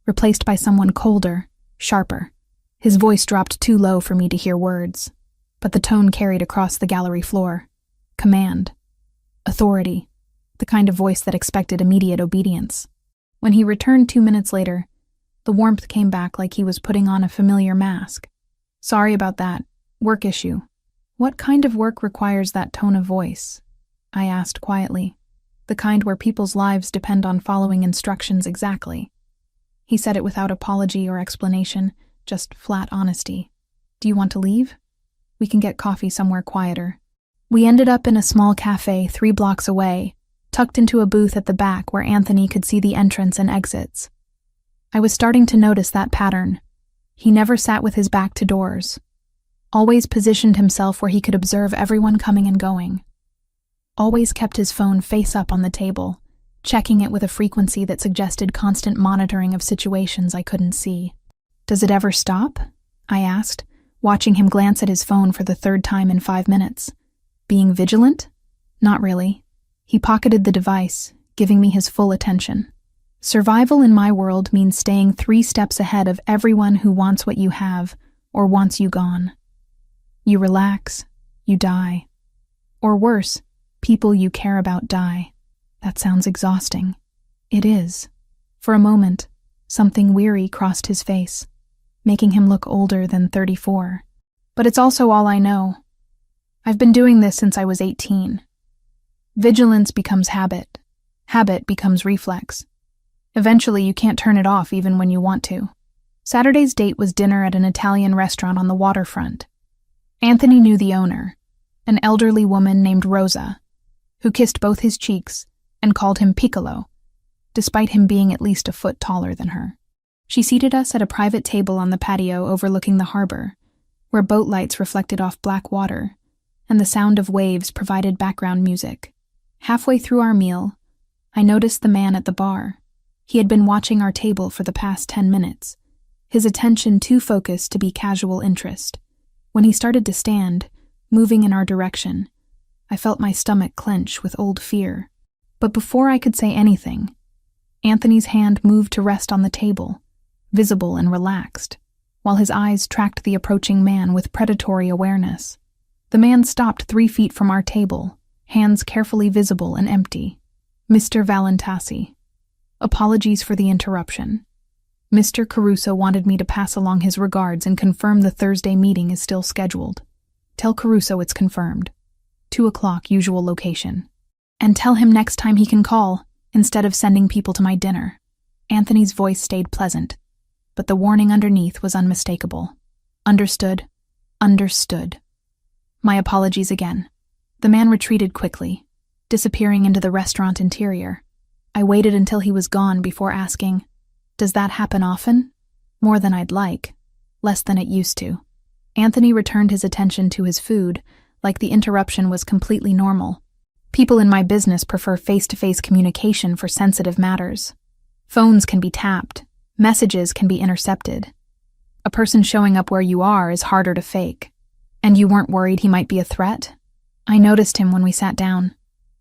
[SPEAKER 1] replaced by someone colder, sharper. His voice dropped too low for me to hear words, but the tone carried across the gallery floor. Command. Authority. The kind of voice that expected immediate obedience. When he returned 2 minutes later, the warmth came back like he was putting on a familiar mask. "Sorry about that. Work issue." "What kind of work requires that tone of voice?" I asked quietly. "The kind where people's lives depend on following instructions exactly." He said it without apology or explanation, just flat honesty. "Do you want to leave? We can get coffee somewhere quieter." We ended up in a small cafe 3 blocks away, tucked into a booth at the back where Anthony could see the entrance and exits. I was starting to notice that pattern. He never sat with his back to doors. Always positioned himself where he could observe everyone coming and going. Always kept his phone face up on the table, checking it with a frequency that suggested constant monitoring of situations I couldn't see. "Does it ever stop?" I asked, watching him glance at his phone for the 3rd time in 5 minutes. Being vigilant? Not really. He pocketed the device, giving me his full attention. Survival in my world means staying 3 steps ahead of everyone who wants what you have or wants you gone. You relax, you die. Or worse, people you care about die. That sounds exhausting. It is. For a moment, something weary crossed his face, making him look older than 34. But it's also all I know. I've been doing this since I was 18. Vigilance becomes habit. Habit becomes reflex. Eventually, you can't turn it off even when you want to. Saturday's date was dinner at an Italian restaurant on the waterfront. Anthony knew the owner, an elderly woman named Rosa, who kissed both his cheeks and called him Piccolo, despite him being at least a foot taller than her. She seated us at a private table on the patio overlooking the harbor, where boat lights reflected off black water, and the sound of waves provided background music. Halfway through our meal, I noticed the man at the bar. He had been watching our table for the past 10 minutes, his attention too focused to be casual interest. When he started to stand, moving in our direction, I felt my stomach clench with old fear. But before I could say anything, Anthony's hand moved to rest on the table, visible and relaxed, while his eyes tracked the approaching man with predatory awareness. The man stopped 3 feet from our table, hands carefully visible and empty. "Mr. Valentasi. Apologies for the interruption. Mr. Caruso wanted me to pass along his regards and confirm the Thursday meeting is still scheduled. Tell Caruso it's confirmed. 2 o'clock usual location. And tell him next time he can call, instead of sending people to my dinner." Anthony's voice stayed pleasant, but the warning underneath was unmistakable. "Understood. Understood." My apologies again. The man retreated quickly, disappearing into the restaurant interior. I waited until he was gone before asking, "Does that happen often?" "More than I'd like. Less than it used to." Anthony returned his attention to his food, like the interruption was completely normal. People in my business prefer face-to-face communication for sensitive matters. Phones can be tapped. Messages can be intercepted. A person showing up where you are is harder to fake. And you weren't worried he might be a threat? I noticed him when we sat down.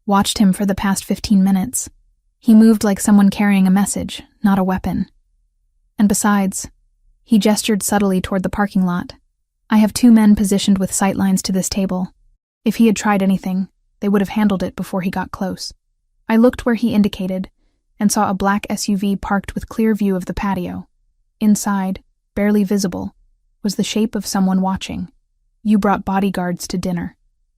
[SPEAKER 1] Watched him for the past 15 minutes. He moved like someone carrying a message, not a weapon. And besides, he gestured subtly toward the parking lot. I have 2 men positioned with sightlines to this table. If he had tried anything, they would have handled it before he got close. I looked where he indicated and saw a black SUV parked with clear view of the patio. Inside, barely visible, was the shape of someone watching. "You brought bodyguards to dinner."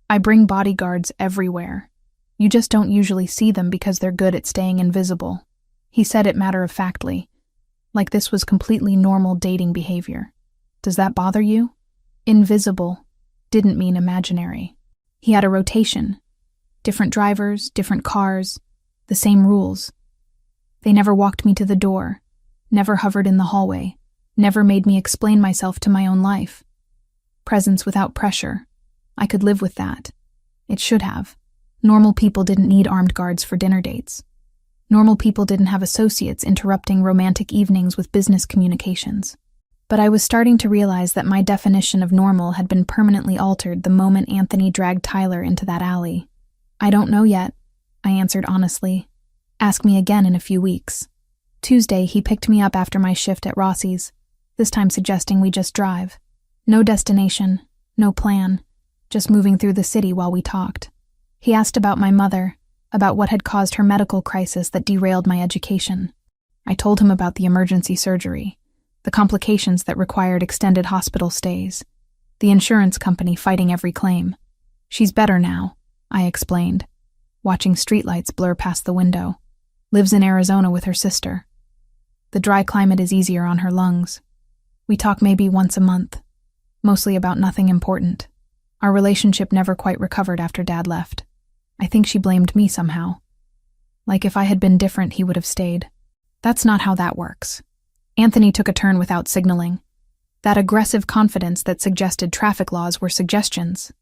[SPEAKER 1] "I bring bodyguards everywhere. You just don't usually see them because they're good at staying invisible." He said it matter-of-factly, like this was completely normal dating behavior. "Does that bother you?" Invisible didn't mean imaginary. He had a rotation. Different drivers, different cars, the same rules. They never walked me to the door, never hovered in the hallway, never made me explain myself to my own life. Presence without pressure. I could live with that. It should have. Normal people didn't need armed guards for dinner dates. Normal people didn't have associates interrupting romantic evenings with business communications. But I was starting to realize that my definition of normal had been permanently altered the moment Anthony dragged Tyler into that alley. I don't know yet, I answered honestly. Ask me again in a few weeks. Tuesday, he picked me up after my shift at Rossi's, this time suggesting we just drive. No destination, no plan, just moving through the city while we talked. He asked about my mother, about what had caused her medical crisis that derailed my education. I told him about the emergency surgery, the complications that required extended hospital stays, the insurance company fighting every claim. She's better now, I explained, watching streetlights blur past the window. Lives in Arizona with her sister. The dry climate is easier on her lungs. We talk maybe once a month, mostly about nothing important. Our relationship never quite recovered after Dad left. I think she blamed me somehow. Like if I had been different, he would have stayed. That's not how that works. Anthony took a turn without signaling. That aggressive confidence that suggested traffic laws were suggestions.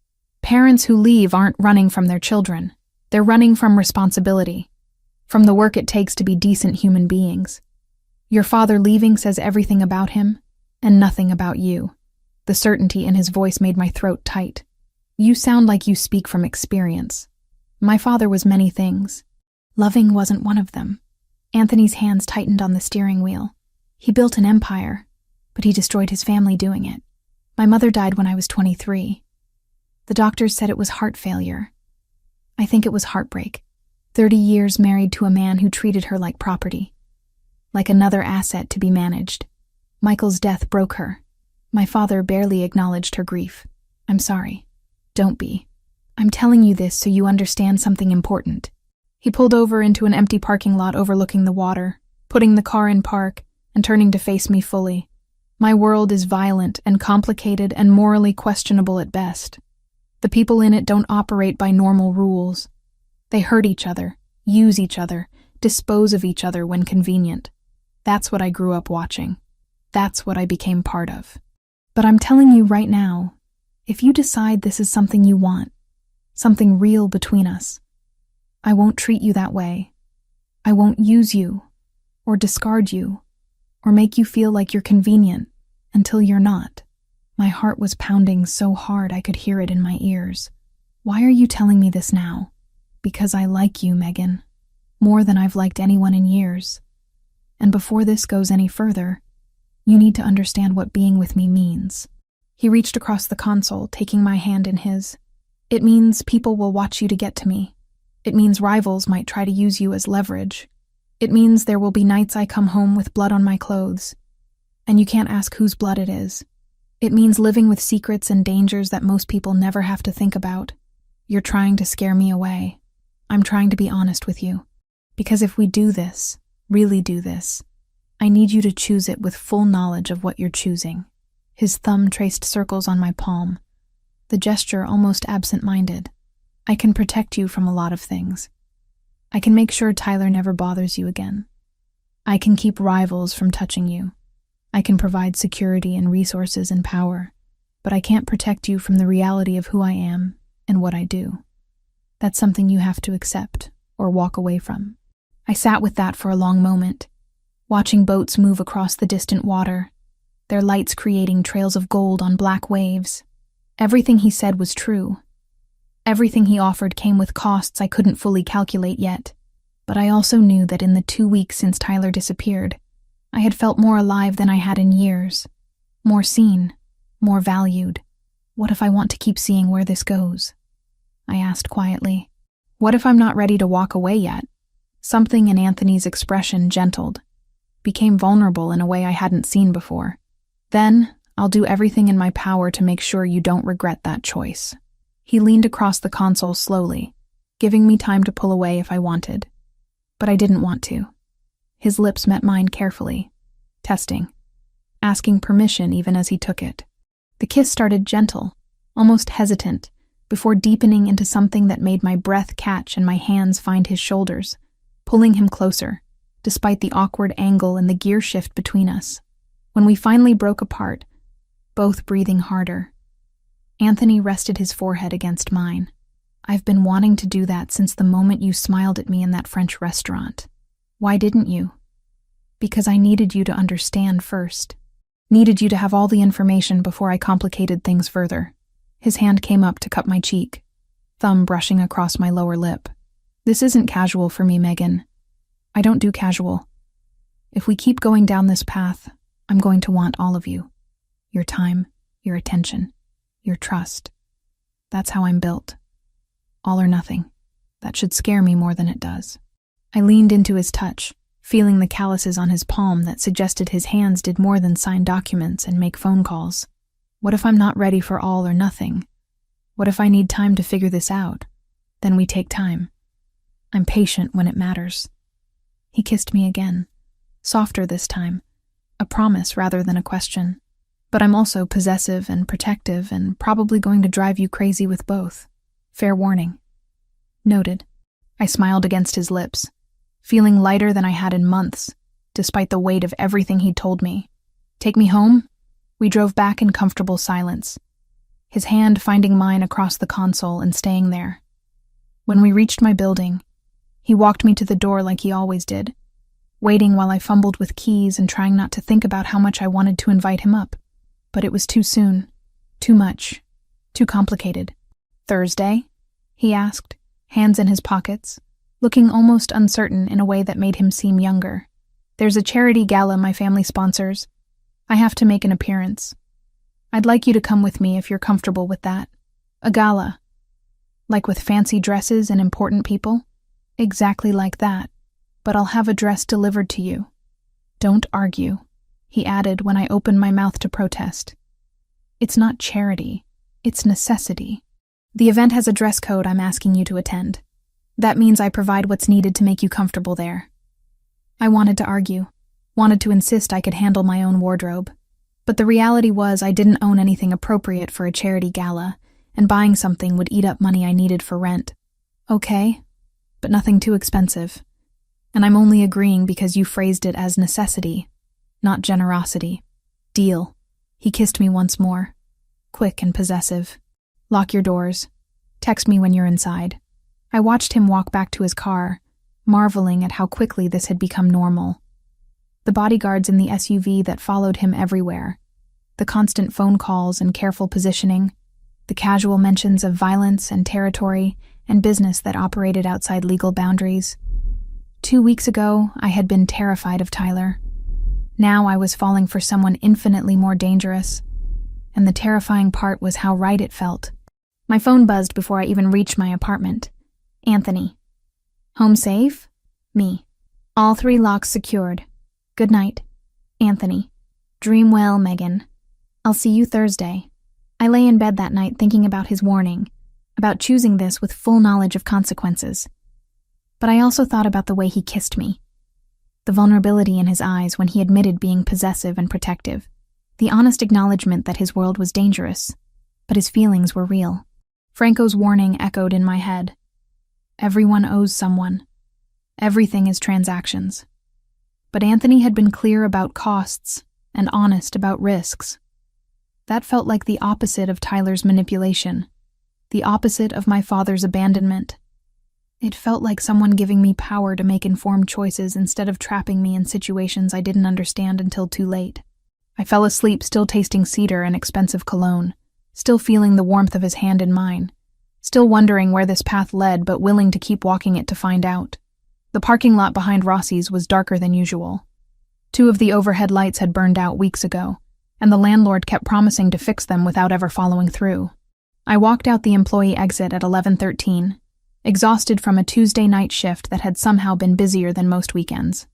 [SPEAKER 1] Parents who leave aren't running from their children. They're running from responsibility, from the work it takes to be decent human beings. Your father leaving says everything about him and nothing about you. The certainty in his voice made my throat tight. You sound like you speak from experience. My father was many things. Loving wasn't one of them. Anthony's hands tightened on the steering wheel. He built an empire, but he destroyed his family doing it. My mother died when I was 23. The doctors said it was heart failure. I think it was heartbreak. 30 years married to a man who treated her like property, like another asset to be managed. Michael's death broke her. My father barely acknowledged her grief. I'm sorry. Don't be. I'm telling you this so you understand something important. He pulled over into an empty parking lot overlooking the water, putting the car in park and turning to face me fully. My world is violent and complicated and morally questionable at best. The people in it don't operate by normal rules. They hurt each other, use each other, dispose of each other when convenient. That's what I grew up watching. That's what I became part of. But I'm telling you right now, if you decide this is something you want, something real between us, I won't treat you that way. I won't use you, or discard you, or make you feel like you're convenient until you're not. My heart was pounding so hard I could hear it in my ears. Why are you telling me this now? Because I like you, Megan, more than I've liked anyone in years. And before this goes any further, you need to understand what being with me means. He reached across the console, taking my hand in his. It means people will watch you to get to me. It means rivals might try to use you as leverage. It means there will be nights I come home with blood on my clothes, and you can't ask whose blood it is. It means living with secrets and dangers that most people never have to think about. You're trying to scare me away. I'm trying to be honest with you. Because if we do this, really do this, I need you to choose it with full knowledge of what you're choosing. His thumb traced circles on my palm, the gesture almost absent-minded. I can protect you from a lot of things. I can make sure Tyler never bothers you again. I can keep rivals from touching you. I can provide security and resources and power, but I can't protect you from the reality of who I am and what I do. That's something you have to accept or walk away from. I sat with that for a long moment, watching boats move across the distant water, their lights creating trails of gold on black waves. Everything he said was true. Everything he offered came with costs I couldn't fully calculate yet, but I also knew that in the 2 weeks since Tyler disappeared, I had felt more alive than I had in years, more seen, more valued. What if I want to keep seeing where this goes? I asked quietly. What if I'm not ready to walk away yet? Something in Anthony's expression gentled, became vulnerable in a way I hadn't seen before. Then, I'll do everything in my power to make sure you don't regret that choice. He leaned across the console slowly, giving me time to pull away if I wanted. But I didn't want to. His lips met mine carefully, testing, asking permission even as he took it. The kiss started gentle, almost hesitant, before deepening into something that made my breath catch and my hands find his shoulders, pulling him closer, despite the awkward angle and the gear shift between us. When we finally broke apart, both breathing harder, Anthony rested his forehead against mine. I've been wanting to do that since the moment you smiled at me in that French restaurant. Why didn't you? Because I needed you to understand first. Needed you to have all the information before I complicated things further. His hand came up to cup my cheek, thumb brushing across my lower lip. This isn't casual for me, Megan. I don't do casual. If we keep going down this path, I'm going to want all of you. Your time, your attention, your trust. That's how I'm built. All or nothing. That should scare me more than it does. I leaned into his touch, feeling the calluses on his palm that suggested his hands did more than sign documents and make phone calls. What if I'm not ready for all or nothing? What if I need time to figure this out? Then we take time. I'm patient when it matters. He kissed me again, softer this time, a promise rather than a question. But I'm also possessive and protective and probably going to drive you crazy with both. Fair warning. Noted. I smiled against his lips, feeling lighter than I had in months, despite the weight of everything he'd told me. Take me home? We drove back in comfortable silence, his hand finding mine across the console and staying there. When we reached my building, he walked me to the door like he always did, waiting while I fumbled with keys and trying not to think about how much I wanted to invite him up. But it was too soon, too much, too complicated. Thursday? He asked, hands in his pockets, looking almost uncertain in a way that made him seem younger. There's a charity gala my family sponsors. I have to make an appearance. I'd like you to come with me if you're comfortable with that. A gala. Like with fancy dresses and important people? Exactly like that. But I'll have a dress delivered to you. Don't argue, he added when I opened my mouth to protest. It's not charity. It's necessity. The event has a dress code I'm asking you to attend. That means I provide what's needed to make you comfortable there. I wanted to argue, wanted to insist I could handle my own wardrobe. But the reality was I didn't own anything appropriate for a charity gala, and buying something would eat up money I needed for rent. Okay, but nothing too expensive. And I'm only agreeing because you phrased it as necessity, not generosity. Deal. He kissed me once more, quick and possessive. Lock your doors. Text me when you're inside. I watched him walk back to his car, marveling at how quickly this had become normal. The bodyguards in the SUV that followed him everywhere, the constant phone calls and careful positioning, the casual mentions of violence and territory and business that operated outside legal boundaries. 2 weeks ago, I had been terrified of Tyler. Now I was falling for someone infinitely more dangerous, and the terrifying part was how right it felt. My phone buzzed before I even reached my apartment. Anthony. Home safe? Me. All 3 locks secured. Good night. Anthony. Dream well, Megan. I'll see you Thursday. I lay in bed that night thinking about his warning, about choosing this with full knowledge of consequences. But I also thought about the way he kissed me. The vulnerability in his eyes when he admitted being possessive and protective. The honest acknowledgement that his world was dangerous, but his feelings were real. Franco's warning echoed in my head. Everyone owes someone. Everything is transactions. But Anthony had been clear about costs and honest about risks. That felt like the opposite of Tyler's manipulation, the opposite of my father's abandonment. It felt like someone giving me power to make informed choices instead of trapping me in situations I didn't understand until too late. I fell asleep still tasting cedar and expensive cologne, still feeling the warmth of his hand in mine, still wondering where this path led but willing to keep walking it to find out. The parking lot behind Rossi's was darker than usual. 2 of the overhead lights had burned out weeks ago, and the landlord kept promising to fix them without ever following through. I walked out the employee exit at 11:13, exhausted from a Tuesday night shift that had somehow been busier than most weekends.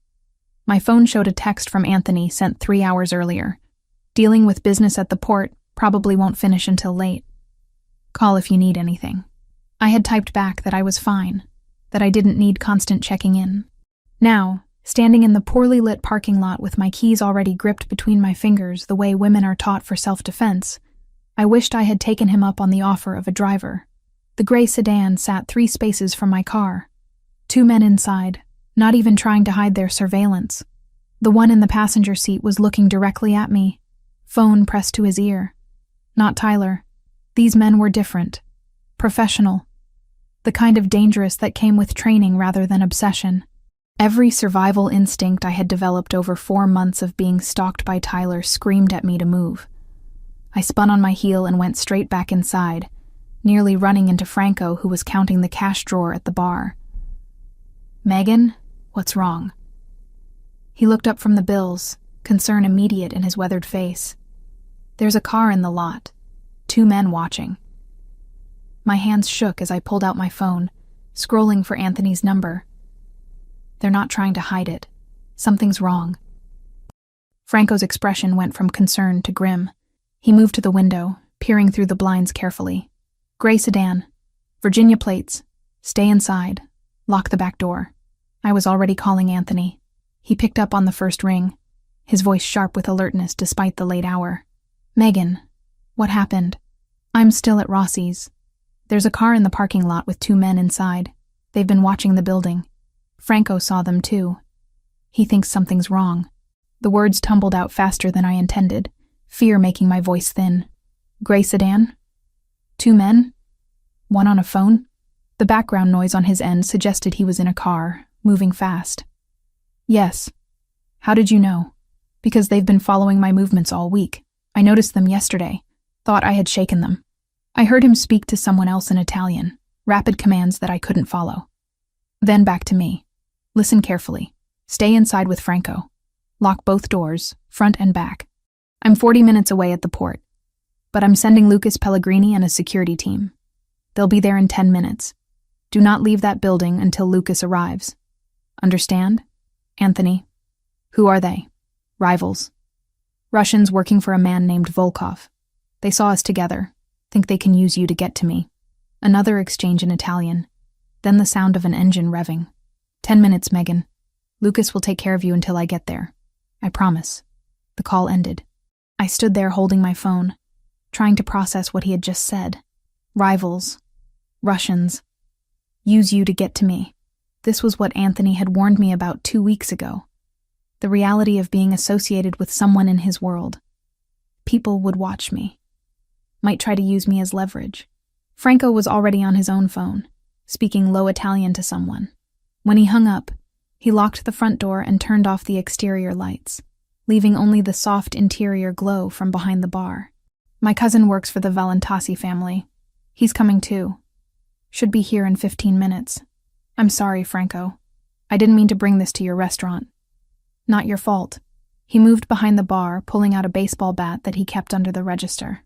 [SPEAKER 1] My phone showed a text from Anthony sent 3 hours earlier. Dealing with business at the port, probably won't finish until late. Call if you need anything. I had typed back that I was fine, that I didn't need constant checking in. Now, standing in the poorly lit parking lot with my keys already gripped between my fingers the way women are taught for self-defense, I wished I had taken him up on the offer of a driver. The gray sedan sat 3 spaces from my car. 2 men inside, not even trying to hide their surveillance. The one in the passenger seat was looking directly at me, phone pressed to his ear. Not Tyler. These men were different. Professional. The kind of dangerous that came with training rather than obsession. Every survival instinct I had developed over 4 months of being stalked by Tyler screamed at me to move. I spun on my heel and went straight back inside, nearly running into Franco, who was counting the cash drawer at the bar. "Megan, what's wrong?" He looked up from the bills, concern immediate in his weathered face. "There's a car in the lot. 2 men watching." My hands shook as I pulled out my phone, scrolling for Anthony's number. "They're not trying to hide it. Something's wrong." Franco's expression went from concern to grim. He moved to the window, peering through the blinds carefully. "Gray sedan. Virginia plates. Stay inside. Lock the back door." I was already calling Anthony. He picked up on the first ring, his voice sharp with alertness despite the late hour. "Megan, what happened?" "I'm still at Rossi's. There's a car in the parking lot with 2 men inside. They've been watching the building. Franco saw them too. He thinks something's wrong." The words tumbled out faster than I intended, fear making my voice thin. "Gray sedan? 2 men? One on a phone?" The background noise on his end suggested he was in a car, moving fast. "Yes. How did you know?" "Because they've been following my movements all week. I noticed them yesterday. Thought I had shaken them." I heard him speak to someone else in Italian, rapid commands that I couldn't follow. Then back to me. "Listen carefully. Stay inside with Franco. Lock both doors, front and back. I'm 40 minutes away at the port, but I'm sending Lucas Pellegrini and a security team. They'll be there in 10 minutes. Do not leave that building until Lucas arrives. Understand? Anthony." "Who are they?" "Rivals. Russians working for a man named Volkov. They saw us together. Think they can use you to get to me." Another exchange in Italian, then the sound of an engine revving. 10 minutes, Megan. Lucas will take care of you until I get there. I promise." The call ended. I stood there holding my phone, trying to process what he had just said. Rivals. Russians. Use you to get to me. This was what Anthony had warned me about 2 weeks ago. The reality of being associated with someone in his world. People would watch me. Might try to use me as leverage. Franco was already on his own phone, speaking low Italian to someone. When he hung up, he locked the front door and turned off the exterior lights, leaving only the soft interior glow from behind the bar. "My cousin works for the Valentasi family. He's coming too. Should be here in 15 minutes. I'm sorry, Franco. I didn't mean to bring this to your restaurant." "Not your fault." He moved behind the bar, pulling out a baseball bat that he kept under the register.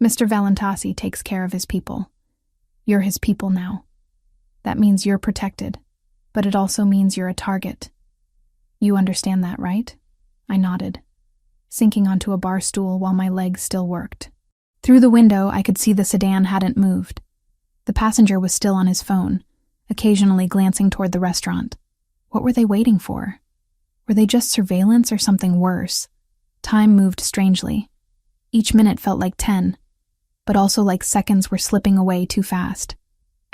[SPEAKER 1] "Mr. Valentasi takes care of his people. You're his people now. That means you're protected, but it also means you're a target. You understand that, right?" I nodded, sinking onto a bar stool while my legs still worked. Through the window, I could see the sedan hadn't moved. The passenger was still on his phone, occasionally glancing toward the restaurant. What were they waiting for? Were they just surveillance or something worse? Time moved strangely. Each minute felt like 10, but also like seconds were slipping away too fast.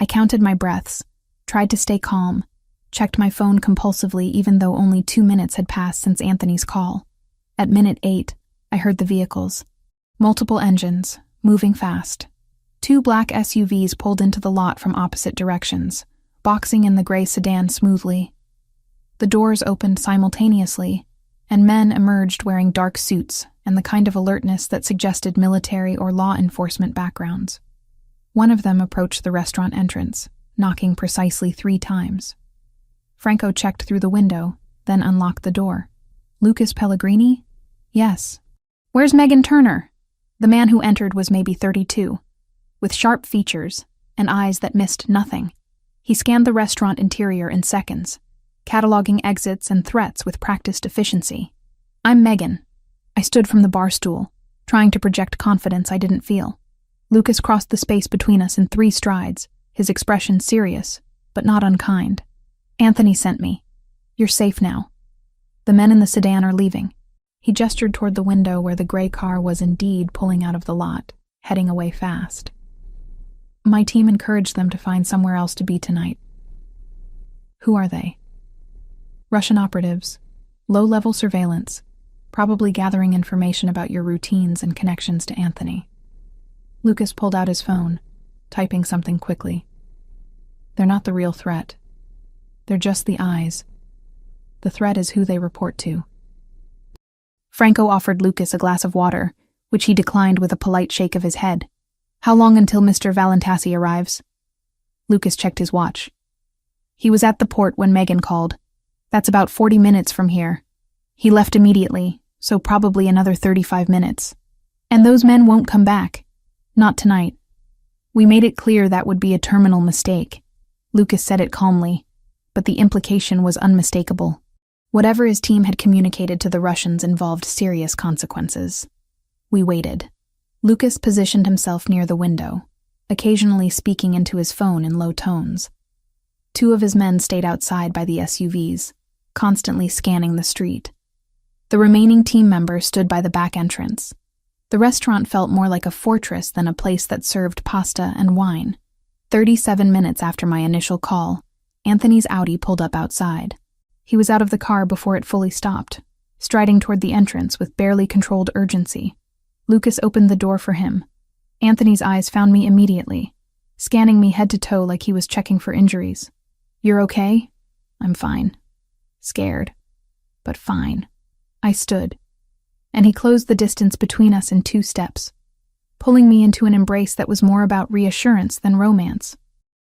[SPEAKER 1] I counted my breaths, tried to stay calm, checked my phone compulsively even though only 2 minutes had passed since Anthony's call. At minute 8, I heard the vehicles. Multiple engines, moving fast. 2 black SUVs pulled into the lot from opposite directions, boxing in the gray sedan smoothly. The doors opened simultaneously, and men emerged wearing dark suits and the kind of alertness that suggested military or law enforcement backgrounds. One of them approached the restaurant entrance, knocking precisely 3 times. Franco checked through the window, then unlocked the door. "Lucas Pellegrini?" "Yes." "Where's Megan Turner?" The man who entered was maybe 32, with sharp features and eyes that missed nothing. He scanned the restaurant interior in seconds, cataloging exits and threats with practiced efficiency. "I'm Megan." I stood from the bar stool, trying to project confidence I didn't feel. Lucas crossed the space between us in 3 strides, his expression serious, but not unkind. "Anthony sent me. You're safe now. The men in the sedan are leaving." He gestured toward the window where the gray car was indeed pulling out of the lot, heading away fast. "My team encouraged them to find somewhere else to be tonight." "Who are they?" "Russian operatives. Low-level surveillance. Probably gathering information about your routines and connections to Anthony." Lucas pulled out his phone, typing something quickly. "They're not the real threat. They're just the eyes. The threat is who they report to. Franco offered Lucas a glass of water, which he declined with a polite shake of his head. How long until Mr. Valentasi arrives? Lucas checked his watch. He was at the port when Megan called. That's about 40 minutes from here. He left immediately, so probably another 35 minutes. And those men won't come back. Not tonight. We made it clear that would be a terminal mistake. Lucas said it calmly, but the implication was unmistakable. Whatever his team had communicated to the Russians involved serious consequences. We waited. Lucas positioned himself near the window, occasionally speaking into his phone in low tones. 2 of his men stayed outside by the SUVs, constantly scanning the street. The remaining team members stood by the back entrance. The restaurant felt more like a fortress than a place that served pasta and wine. 37 minutes after my initial call, Anthony's Audi pulled up outside. He was out of the car before it fully stopped, striding toward the entrance with barely controlled urgency. Lucas opened the door for him. Anthony's eyes found me immediately, scanning me head to toe like he was checking for injuries. "You're okay?" "I'm fine." Scared, but fine. I stood, and he closed the distance between us in 2 steps, pulling me into an embrace that was more about reassurance than romance.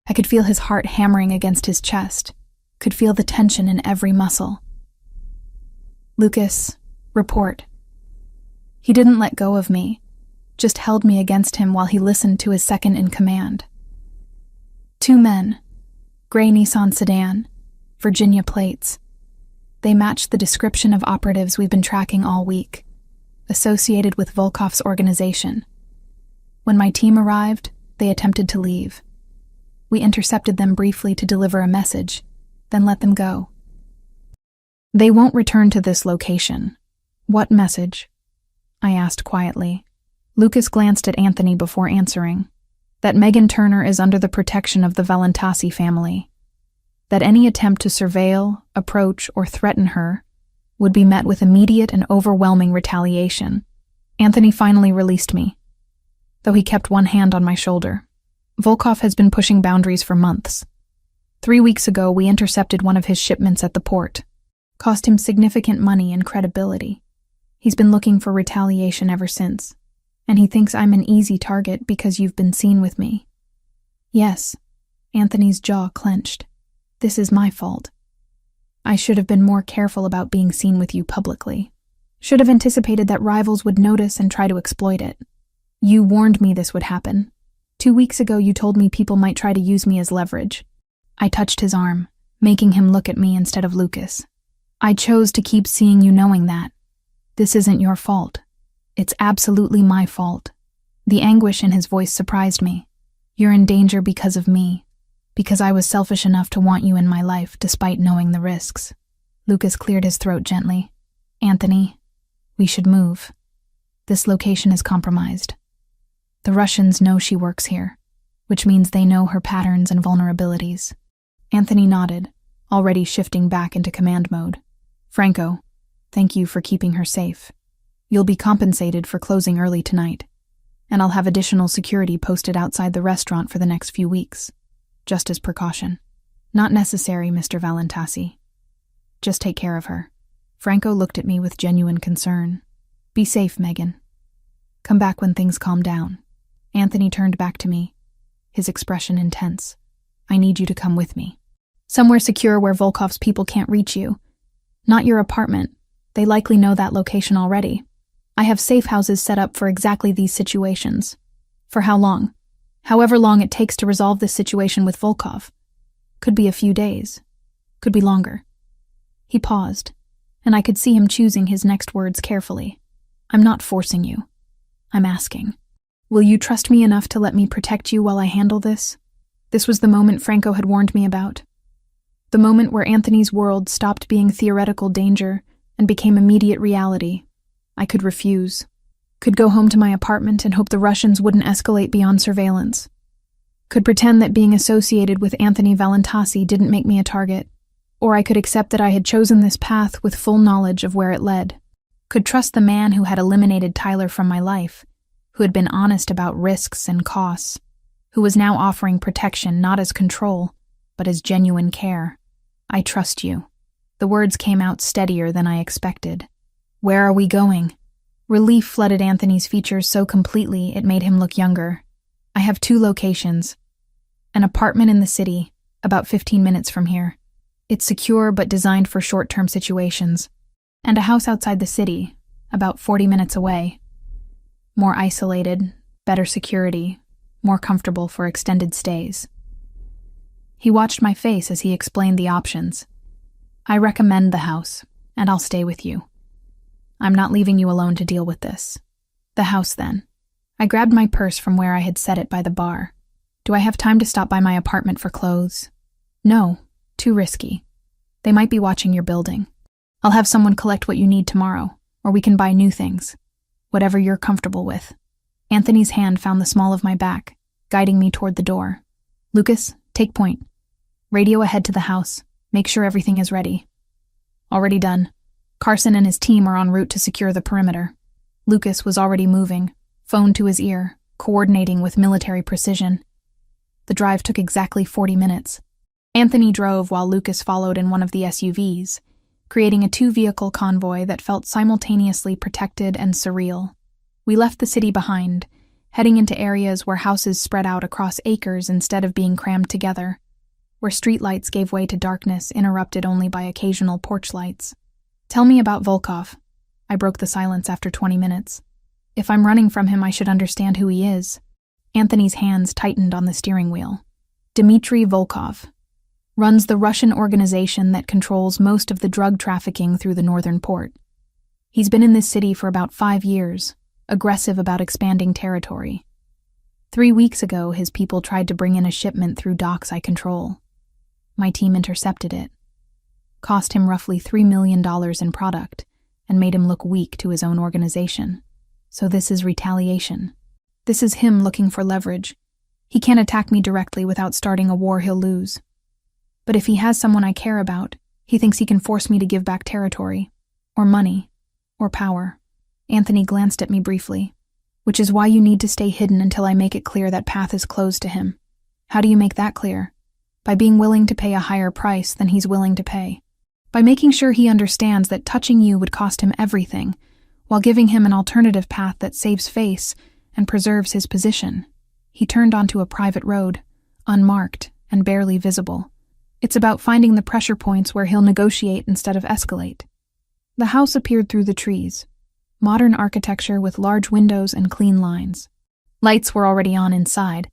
[SPEAKER 1] I could feel his heart hammering against his chest, could feel the tension in every muscle. "Lucas, report." He didn't let go of me, just held me against him while he listened to his second in command. 2 men, gray Nissan sedan, Virginia plates. They matched the description of operatives we've been tracking all week, associated with Volkov's organization. When my team arrived, they attempted to leave. We intercepted them briefly to deliver a message, then let them go. "They won't return to this location." "What message?" I asked quietly. Lucas glanced at Anthony before answering. "That Megan Turner is under the protection of the Valentasi family. That any attempt to surveil, approach, or threaten her would be met with immediate and overwhelming retaliation." Anthony finally released me, though he kept one hand on my shoulder. "Volkov has been pushing boundaries for months. 3 weeks ago, we intercepted one of his shipments at the port. Cost him significant money and credibility. He's been looking for retaliation ever since, and he thinks I'm an easy target because you've been seen with me." "Yes." Anthony's jaw clenched. "This is my fault. I should have been more careful about being seen with you publicly. Should have anticipated that rivals would notice and try to exploit it. You warned me this would happen. 2 weeks ago, you told me people might try to use me as leverage." I touched his arm, making him look at me instead of Lucas. "I chose to keep seeing you knowing that. This isn't your fault. It's absolutely my fault." The anguish in his voice surprised me. "You're in danger because of me, because I was selfish enough to want you in my life despite knowing the risks." Lucas cleared his throat gently. "Anthony, we should move. This location is compromised. The Russians know she works here, which means they know her patterns and vulnerabilities." Anthony nodded, already shifting back into command mode. "Franco, thank you for keeping her safe. You'll be compensated for closing early tonight, and I'll have additional security posted outside the restaurant for the next few weeks, just as precaution." "Not necessary, Mr. Valentasi. Just take care of her." Franco looked at me with genuine concern. "Be safe, Megan. Come back when things calm down." Anthony turned back to me, his expression intense. "I need you to come with me. Somewhere secure where Volkov's people can't reach you. Not your apartment. They likely know that location already. I have safe houses set up for exactly these situations." "For how long?" "However long it takes to resolve this situation with Volkov. Could be a few days. Could be longer." He paused, and I could see him choosing his next words carefully. "I'm not forcing you. I'm asking. Will you trust me enough to let me protect you while I handle this?" This was the moment Franco had warned me about. The moment where Anthony's world stopped being theoretical danger and became immediate reality. I could refuse. Could go home to my apartment and hope the Russians wouldn't escalate beyond surveillance. Could pretend that being associated with Anthony Valentasi didn't make me a target. Or I could accept that I had chosen this path with full knowledge of where it led. Could trust the man who had eliminated Tyler from my life, who had been honest about risks and costs, who was now offering protection not as control, but as genuine care. "I trust you." The words came out steadier than I expected. Where are we going? Relief flooded Anthony's features so completely it made him look younger. I have 2 locations. An apartment in the city, about 15 minutes from here. It's secure but designed for short-term situations. And a house outside the city, about 40 minutes away. More isolated, better security, more comfortable for extended stays. He watched my face as he explained the options. I recommend the house, and I'll stay with you. I'm not leaving you alone to deal with this. The house, then. I grabbed my purse from where I had set it by the bar. Do I have time to stop by my apartment for clothes? No, too risky. They might be watching your building. I'll have someone collect what you need tomorrow, or we can buy new things. Whatever you're comfortable with. Anthony's hand found the small of my back, guiding me toward the door. Lucas, take point. Radio ahead to the house. Make sure everything is ready. Already done. Carson and his team are en route to secure the perimeter. Lucas was already moving, phone to his ear, coordinating with military precision. The drive took exactly 40 minutes. Anthony drove while Lucas followed in one of the SUVs, creating a 2-vehicle convoy that felt simultaneously protected and surreal. We left the city behind, heading into areas where houses spread out across acres instead of being crammed together, where streetlights gave way to darkness interrupted only by occasional porch lights. Tell me about Volkov. I broke the silence after 20 minutes. If I'm running from him, I should understand who he is. Anthony's hands tightened on the steering wheel. Dmitry Volkov. Runs the Russian organization that controls most of the drug trafficking through the northern port. He's been in this city for about 5 years, aggressive about expanding territory. 3 weeks ago, his people tried to bring in a shipment through docks I control. My team intercepted it. Cost him roughly $3 million in product, and made him look weak to his own organization. So this is retaliation. This is him looking for leverage. He can't attack me directly without starting a war he'll lose. But if he has someone I care about, he thinks he can force me to give back territory, or money, or power. Anthony glanced at me briefly. Which is why you need to stay hidden until I make it clear that path is closed to him. How do you make that clear? By being willing to pay a higher price than he's willing to pay. By making sure he understands that touching you would cost him everything, while giving him an alternative path that saves face and preserves his position. He turned onto a private road, unmarked and barely visible. It's about finding the pressure points where he'll negotiate instead of escalate. The house appeared through the trees. Modern architecture with large windows and clean lines. Lights were already on inside,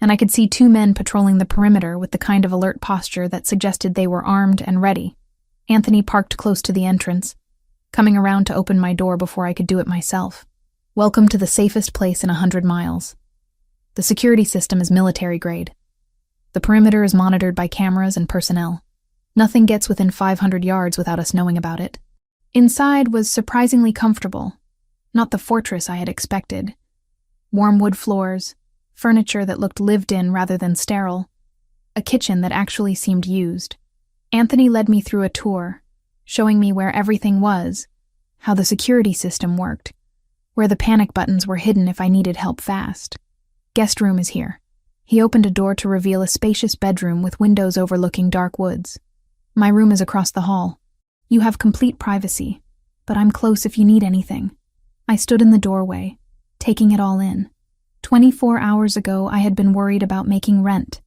[SPEAKER 1] and I could see 2 men patrolling the perimeter with the kind of alert posture that suggested they were armed and ready. Anthony parked close to the entrance, coming around to open my door before I could do it myself. Welcome to the safest place in 100 miles. The security system is military grade. The perimeter is monitored by cameras and personnel. Nothing gets within 500 yards without us knowing about it. Inside was surprisingly comfortable, not the fortress I had expected. Warm wood floors, furniture that looked lived in rather than sterile, a kitchen that actually seemed used. Anthony led me through a tour, showing me where everything was, how the security system worked, where the panic buttons were hidden if I needed help fast. Guest room is here. He opened a door to reveal a spacious bedroom with windows overlooking dark woods. My room is across the hall. You have complete privacy, but I'm close if you need anything. I stood in the doorway, taking it all in. 24 hours ago, I had been worried about making rent.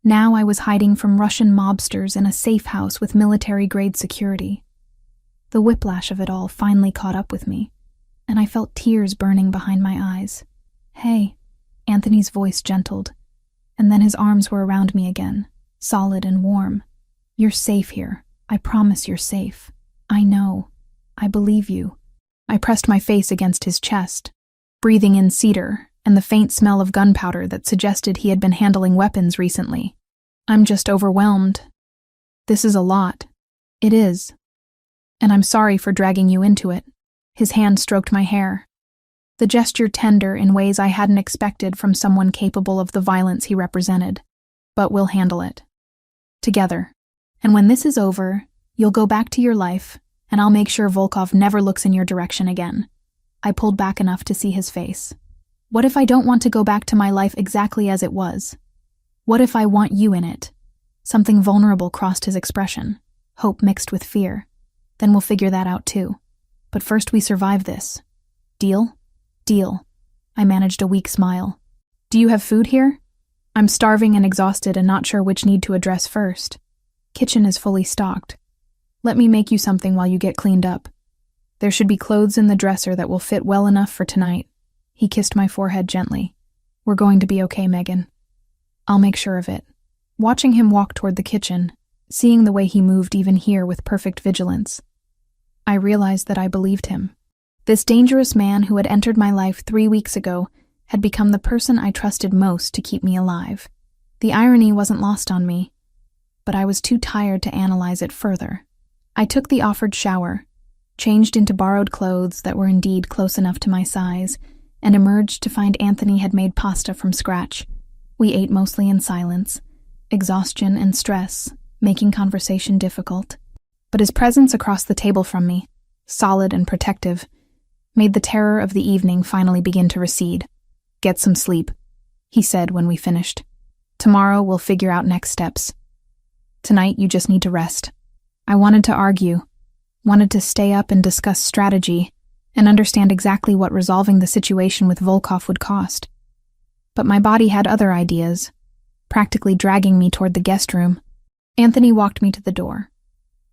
[SPEAKER 1] Now I was hiding from Russian mobsters in a safe house with military-grade security. The whiplash of it all finally caught up with me, and I felt tears burning behind my eyes. Hey, Anthony's voice gentled, and then his arms were around me again, solid and warm. You're safe here. I promise you're safe. I know. I believe you. I pressed my face against his chest, breathing in cedar and the faint smell of gunpowder that suggested he had been handling weapons recently. I'm just overwhelmed. This is a lot. It is. And I'm sorry for dragging you into it. His hand stroked my hair. The gesture tender in ways I hadn't expected from someone capable of the violence he represented. But we'll handle it. Together. And when this is over, you'll go back to your life, and I'll make sure Volkov never looks in your direction again. I pulled back enough to see his face. What if I don't want to go back to my life exactly as it was? What if I want you in it? Something vulnerable crossed his expression. hope mixed with fear. Then we'll figure that out too. But first we survive this. Deal? Deal. I managed a weak smile. Do you have food here? I'm starving and exhausted and not sure which need to address first. Kitchen is fully stocked. Let me make you something while you get cleaned up. There should be clothes in the dresser that will fit well enough for tonight. He kissed my forehead gently. We're going to be okay, Megan. I'll make sure of it. Watching him walk toward the kitchen, seeing the way he moved even here with perfect vigilance, I realized that I believed him. This dangerous man who had entered my life 3 weeks ago had become the person I trusted most to keep me alive. The irony wasn't lost on me, but I was too tired to analyze it further. I took the offered shower, changed into borrowed clothes that were indeed close enough to my size, and emerged to find Anthony had made pasta from scratch. We ate mostly in silence, exhaustion and stress making conversation difficult. But his presence across the table from me, solid and protective, made the terror of the evening finally begin to recede. Get some sleep, he said when we finished. Tomorrow we'll figure out next steps. Tonight you just need to rest. I wanted to argue, wanted to stay up and discuss strategy, and understand exactly what resolving the situation with Volkov would cost. But my body had other ideas, practically dragging me toward the guest room. Anthony walked me to the door,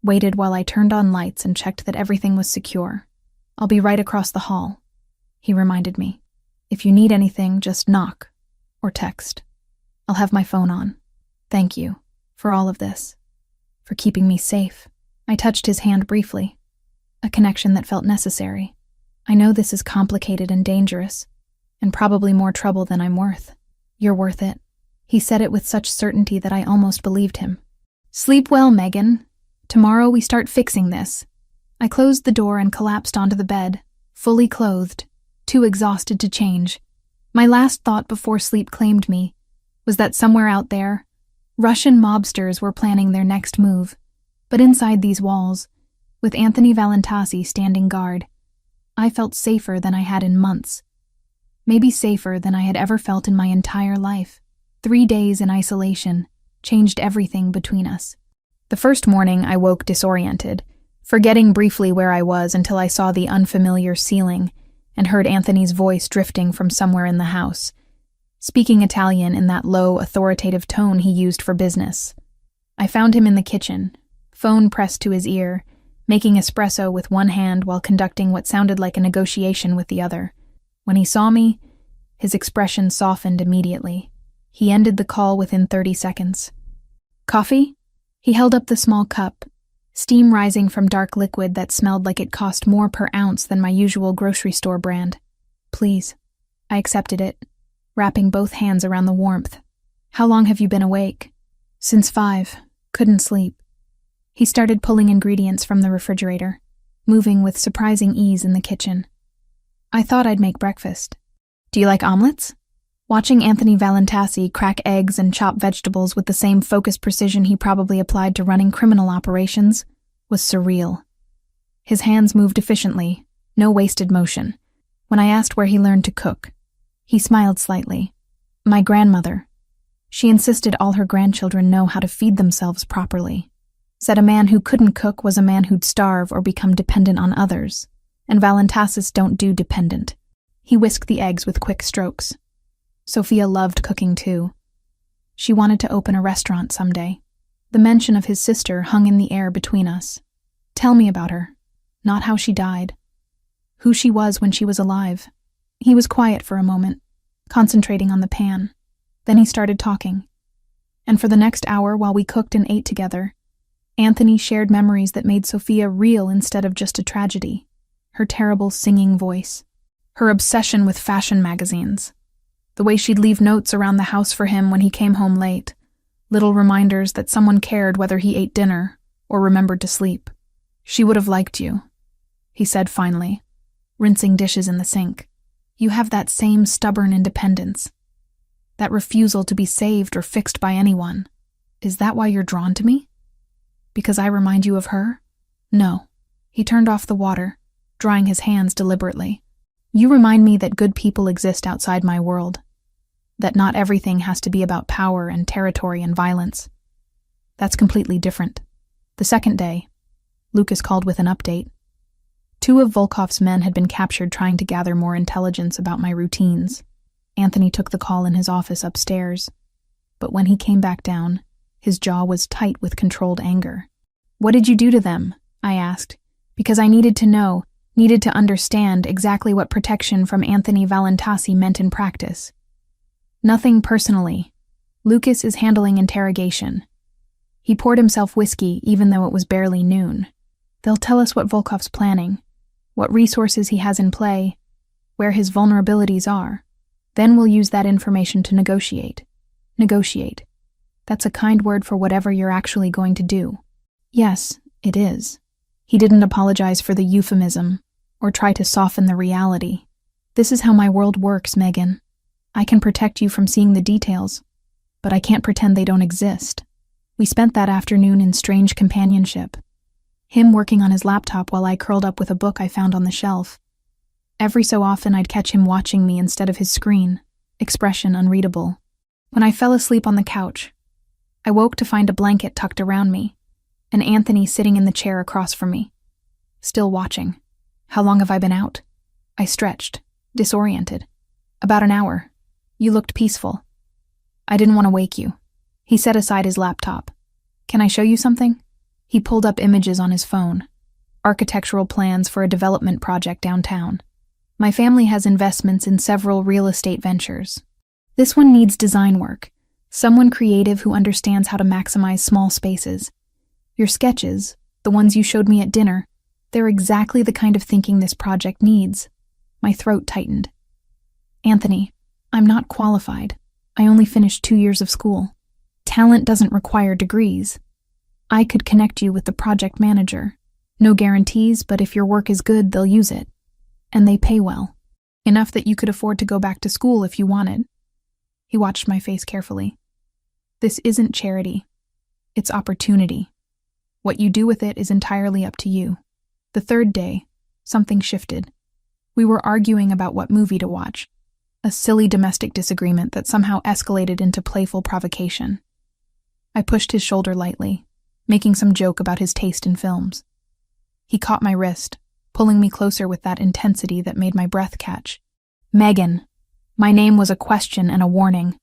[SPEAKER 1] waited while I turned on lights and checked that everything was secure. I'll be right across the hall, he reminded me. If you need anything, just knock or text. I'll have my phone on. Thank you for all of this, for keeping me safe. I touched his hand briefly, a connection that felt necessary. I know this is complicated and dangerous, and probably more trouble than I'm worth. You're worth it. He said it with such certainty that I almost believed him. Sleep well, Megan. Tomorrow we start fixing this. I closed the door and collapsed onto the bed, fully clothed, too exhausted to change. My last thought before sleep claimed me was that somewhere out there, Russian mobsters were planning their next move. But inside these walls, with Anthony Valentasi standing guard, I felt safer than I had in months. Maybe safer than I had ever felt in my entire life. 3 days in isolation changed everything between us. The first morning I woke disoriented, forgetting briefly where I was until I saw the unfamiliar ceiling and heard Anthony's voice drifting from somewhere in the house, speaking Italian in that low, authoritative tone he used for business. I found him in the kitchen, phone pressed to his ear, making espresso with one hand while conducting what sounded like a negotiation with the other. When he saw me, his expression softened immediately. He ended the call within 30 seconds. Coffee? He held up the small cup, steam rising from dark liquid that smelled like it cost more per ounce than my usual grocery store brand. Please. I accepted it, wrapping both hands around the warmth. How long have you been awake? Since 5. Couldn't sleep. He started pulling ingredients from the refrigerator, moving with surprising ease in the kitchen. I thought I'd make breakfast. Do you like omelets? Watching Anthony Valentasi crack eggs and chop vegetables with the same focused precision he probably applied to running criminal operations was surreal. His hands moved efficiently, no wasted motion. When I asked where he learned to cook, he smiled slightly. My grandmother. She insisted all her grandchildren know how to feed themselves properly. Said a man who couldn't cook was a man who'd starve or become dependent on others, and Valentasis don't do dependent. He whisked the eggs with quick strokes. Sophia loved cooking too. She wanted to open a restaurant someday. The mention of his sister hung in the air between us. Tell me about her, not how she died. Who she was when she was alive. He was quiet for a moment, concentrating on the pan. Then he started talking. And for the next hour while we cooked and ate together, Anthony shared memories that made Sophia real instead of just a tragedy. Her terrible singing voice. Her obsession with fashion magazines. The way she'd leave notes around the house for him when he came home late. Little reminders that someone cared whether he ate dinner or remembered to sleep. She would have liked you, he said finally, rinsing dishes in the sink. You have that same stubborn independence. That refusal to be saved or fixed by anyone. Is that why you're drawn to me? Because I remind you of her? No. He turned off the water, drying his hands deliberately. You remind me that good people exist outside my world. That not everything has to be about power and territory and violence. That's completely different. The second day, Lucas called with an update. 2 of Volkov's men had been captured trying to gather more intelligence about my routines. Anthony took the call in his office upstairs, but when he came back down, his jaw was tight with controlled anger. "What did you do to them?" I asked, because I needed to know, needed to understand exactly what protection from Anthony Valentasi meant in practice. "Nothing personally. Lucas is handling interrogation." He poured himself whiskey even though it was barely noon. "They'll tell us what Volkov's planning, what resources he has in play, where his vulnerabilities are. Then we'll use that information to negotiate." Negotiate. That's a kind word for whatever you're actually going to do. Yes, it is. He didn't apologize for the euphemism or try to soften the reality. "This is how my world works, Megan. I can protect you from seeing the details, but I can't pretend they don't exist." We spent that afternoon in strange companionship. Him working on his laptop while I curled up with a book I found on the shelf. Every so often I'd catch him watching me instead of his screen, expression unreadable. When I fell asleep on the couch, I woke to find a blanket tucked around me, and Anthony sitting in the chair across from me, still watching. "How long have I been out?" I stretched, disoriented. "About an hour. You looked peaceful." "I didn't want to wake you." He set aside his laptop. "Can I show you something?" He pulled up images on his phone. Architectural plans for a development project downtown. "My family has investments in several real estate ventures. This one needs design work. Someone creative who understands how to maximize small spaces. Your sketches, the ones you showed me at dinner, they're exactly the kind of thinking this project needs." My throat tightened. "Anthony, I'm not qualified. I only finished 2 years of school. Talent doesn't require degrees. I could connect you with the project manager. No guarantees, but if your work is good, they'll use it. And they pay well. Enough that you could afford to go back to school if you wanted." He watched my face carefully. "This isn't charity. It's opportunity. What you do with it is entirely up to you." The third day, something shifted. We were arguing about what movie to watch. A silly domestic disagreement that somehow escalated into playful provocation. I pushed his shoulder lightly, making some joke about his taste in films. He caught my wrist, pulling me closer with that intensity that made my breath catch. "Megan." My name was a question and a warning.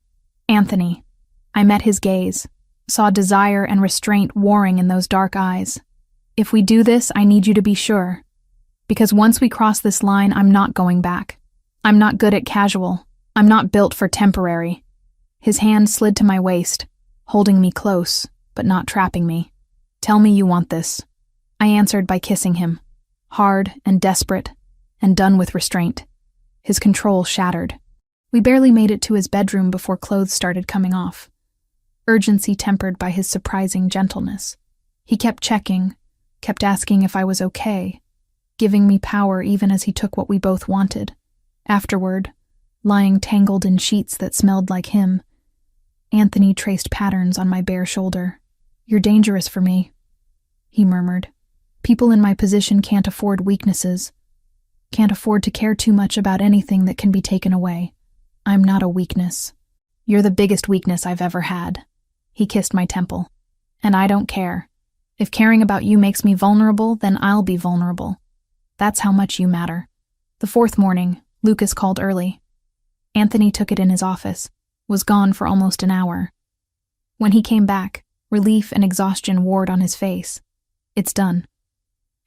[SPEAKER 1] "Anthony." I met his gaze, saw desire and restraint warring in those dark eyes. "If we do this, I need you to be sure. Because once we cross this line, I'm not going back. I'm not good at casual. I'm not built for temporary." His hand slid to my waist, holding me close, but not trapping me. "Tell me you want this." I answered by kissing him, hard and desperate, and done with restraint. His control shattered. We barely made it to his bedroom before clothes started coming off. Urgency tempered by his surprising gentleness. He kept checking, kept asking if I was okay, giving me power even as he took what we both wanted. Afterward, lying tangled in sheets that smelled like him, Anthony traced patterns on my bare shoulder. "You're dangerous for me," he murmured. "People in my position can't afford weaknesses, can't afford to care too much about anything that can be taken away. I'm not a weakness. You're the biggest weakness I've ever had." He kissed my temple. "And I don't care. If caring about you makes me vulnerable, then I'll be vulnerable. That's how much you matter." The fourth morning, Lucas called early. Anthony took it in his office, was gone for almost an hour. When he came back, relief and exhaustion warred on his face. "It's done."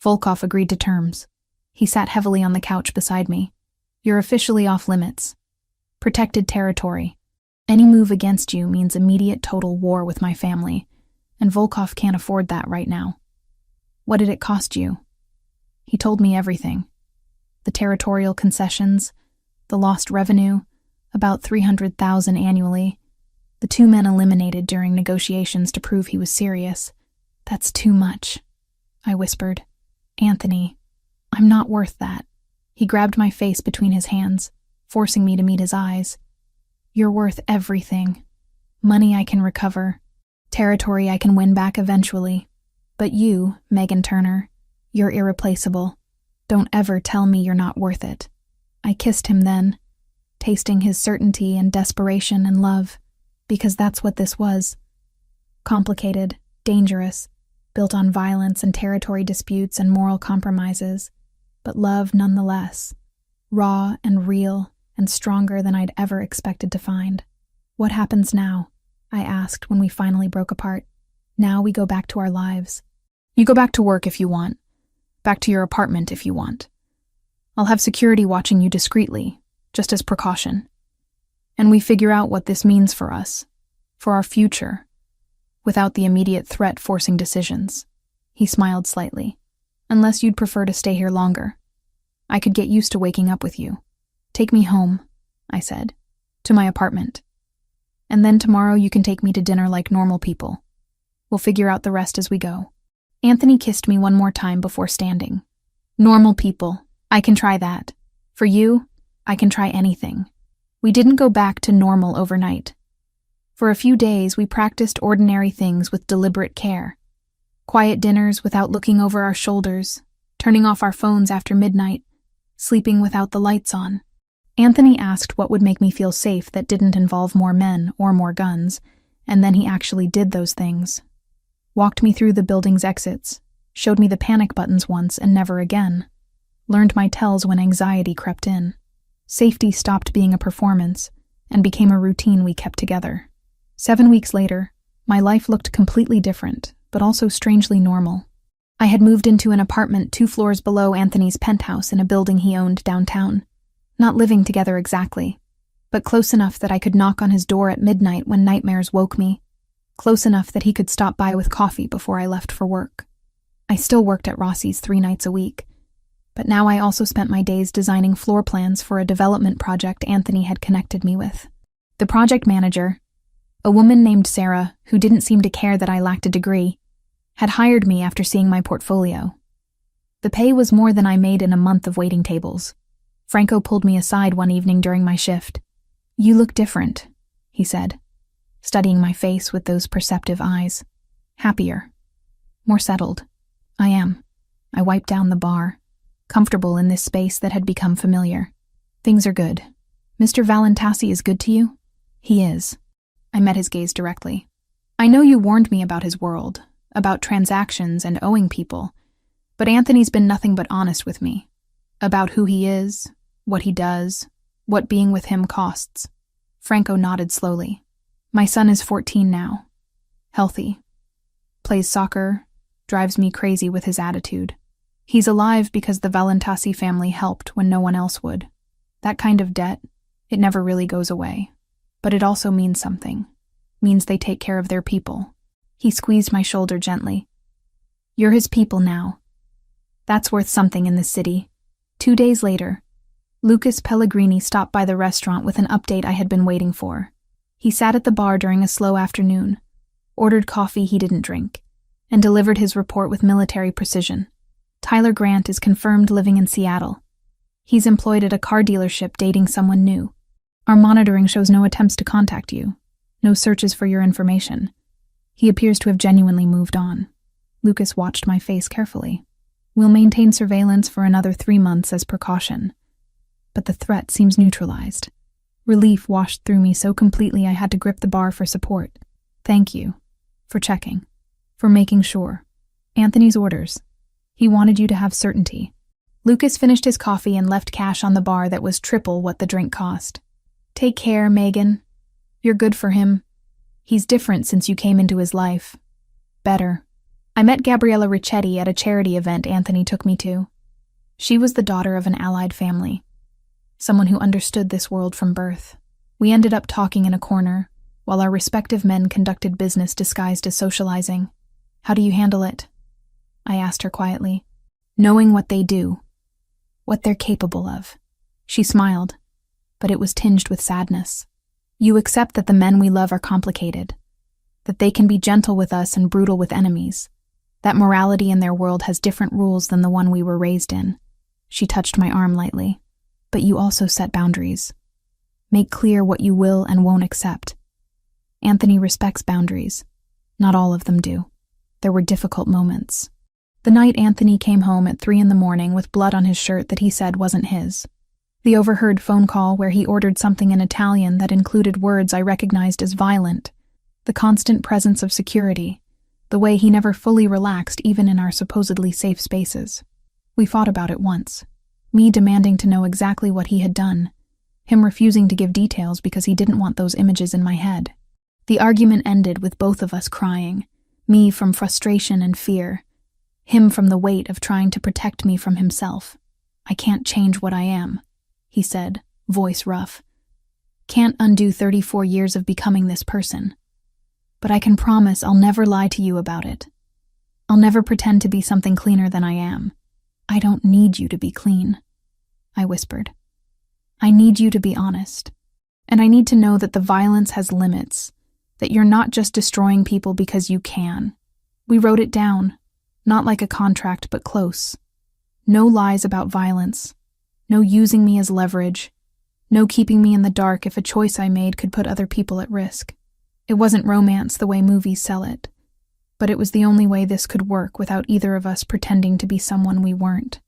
[SPEAKER 1] Volkov agreed to terms. He sat heavily on the couch beside me. "You're officially off limits. Protected territory. Any move against you means immediate total war with my family, and Volkov can't afford that right now." "What did it cost you?" He told me everything. The territorial concessions, the lost revenue, about $300,000 annually. The 2 men eliminated during negotiations to prove he was serious. "That's too much," I whispered. "Anthony, I'm not worth that." He grabbed my face between his hands, forcing me to meet his eyes. "You're worth everything. Money I can recover, territory I can win back eventually. But you, Megan Turner, you're irreplaceable. Don't ever tell me you're not worth it." I kissed him then, tasting his certainty and desperation and love, because that's what this was. Complicated, dangerous, built on violence and territory disputes and moral compromises, but love nonetheless, raw and real and stronger than I'd ever expected to find. "What happens now?" I asked when we finally broke apart. "Now we go back to our lives." "You go back to work if you want. Back to your apartment if you want. I'll have security watching you discreetly, just as precaution. And we figure out what this means for us, for our future, without the immediate threat forcing decisions." He smiled slightly. "Unless you'd prefer to stay here longer. I could get used to waking up with you." "Take me home," I said, "to my apartment. And then tomorrow you can take me to dinner like normal people. We'll figure out the rest as we go." Anthony kissed me one more time before standing. "Normal people. I can try that. For you, I can try anything." We didn't go back to normal overnight. For a few days, we practiced ordinary things with deliberate care. Quiet dinners without looking over our shoulders, turning off our phones after midnight, sleeping without the lights on. Anthony asked what would make me feel safe that didn't involve more men or more guns, and then he actually did those things. Walked me through the building's exits, showed me the panic buttons once and never again, learned my tells when anxiety crept in. Safety stopped being a performance and became a routine we kept together. 7 weeks later, my life looked completely different, but also strangely normal. I had moved into an apartment 2 floors below Anthony's penthouse in a building he owned downtown. Not living together exactly, but close enough that I could knock on his door at midnight when nightmares woke me. Close enough that he could stop by with coffee before I left for work. I still worked at Rossi's 3 nights a week, but now I also spent my days designing floor plans for a development project Anthony had connected me with. The project manager, a woman named Sarah who didn't seem to care that I lacked a degree, had hired me after seeing my portfolio. The pay was more than I made in a month of waiting tables. Franco pulled me aside one evening during my shift. "You look different," he said, studying my face with those perceptive eyes. "Happier. More settled." "I am." I wiped down the bar, comfortable in this space that had become familiar. "Things are good. Mr. Valentassi is good to you?" "He is." I met his gaze directly. "I know you warned me about his world, about transactions and owing people, but Anthony's been nothing but honest with me. About who he is, what he does, what being with him costs." Franco nodded slowly. "My son is 14 now. Healthy. Plays soccer, drives me crazy with his attitude. He's alive because the Valentassi family helped when no one else would. That kind of debt, it never really goes away. But it also means something. Means they take care of their people." He squeezed my shoulder gently. "You're his people now. That's worth something in this city." 2 days later, Lucas Pellegrini stopped by the restaurant with an update I had been waiting for. He sat at the bar during a slow afternoon, ordered coffee he didn't drink, and delivered his report with military precision. "Tyler Grant is confirmed living in Seattle. He's employed at a car dealership dating someone new. Our monitoring shows no attempts to contact you, no searches for your information. He appears to have genuinely moved on." Lucas watched my face carefully. "We'll maintain surveillance for another 3 months as precaution. But the threat seems neutralized." Relief washed through me so completely I had to grip the bar for support. "Thank you. For checking. For making sure. Anthony's orders. He wanted you to have certainty." Lucas finished his coffee and left cash on the bar that was triple what the drink cost. "Take care, Megan. You're good for him. He's different since you came into his life. Better." I met Gabriella Ricchetti at a charity event Anthony took me to. She was the daughter of an allied family, someone who understood this world from birth. We ended up talking in a corner, while our respective men conducted business disguised as socializing. "How do you handle it?" I asked her quietly. "Knowing what they do, what they're capable of." She smiled, but it was tinged with sadness. "You accept that the men we love are complicated, that they can be gentle with us and brutal with enemies, that morality in their world has different rules than the one we were raised in." She touched my arm lightly. "But you also set boundaries. Make clear what you will and won't accept." Anthony respects boundaries. Not all of them do. There were difficult moments. The night Anthony came home at 3 a.m. with blood on his shirt that he said wasn't his. The overheard phone call where he ordered something in Italian that included words I recognized as violent. The constant presence of security. the way he never fully relaxed even in our supposedly safe spaces. We fought about it once, me demanding to know exactly what he had done, him refusing to give details because he didn't want those images in my head. The argument ended with both of us crying, me from frustration and fear, him from the weight of trying to protect me from himself. "I can't change what I am," he said, voice rough. "Can't undo 34 years of becoming this person. But I can promise I'll never lie to you about it. I'll never pretend to be something cleaner than I am. I don't need you to be clean," I whispered. "I need you to be honest. And I need to know that the violence has limits, that you're not just destroying people because you can." We wrote it down, not like a contract, but close. No lies about violence. No using me as leverage. No keeping me in the dark if a choice I made could put other people at risk. It wasn't romance the way movies sell it, but it was the only way this could work without either of us pretending to be someone we weren't.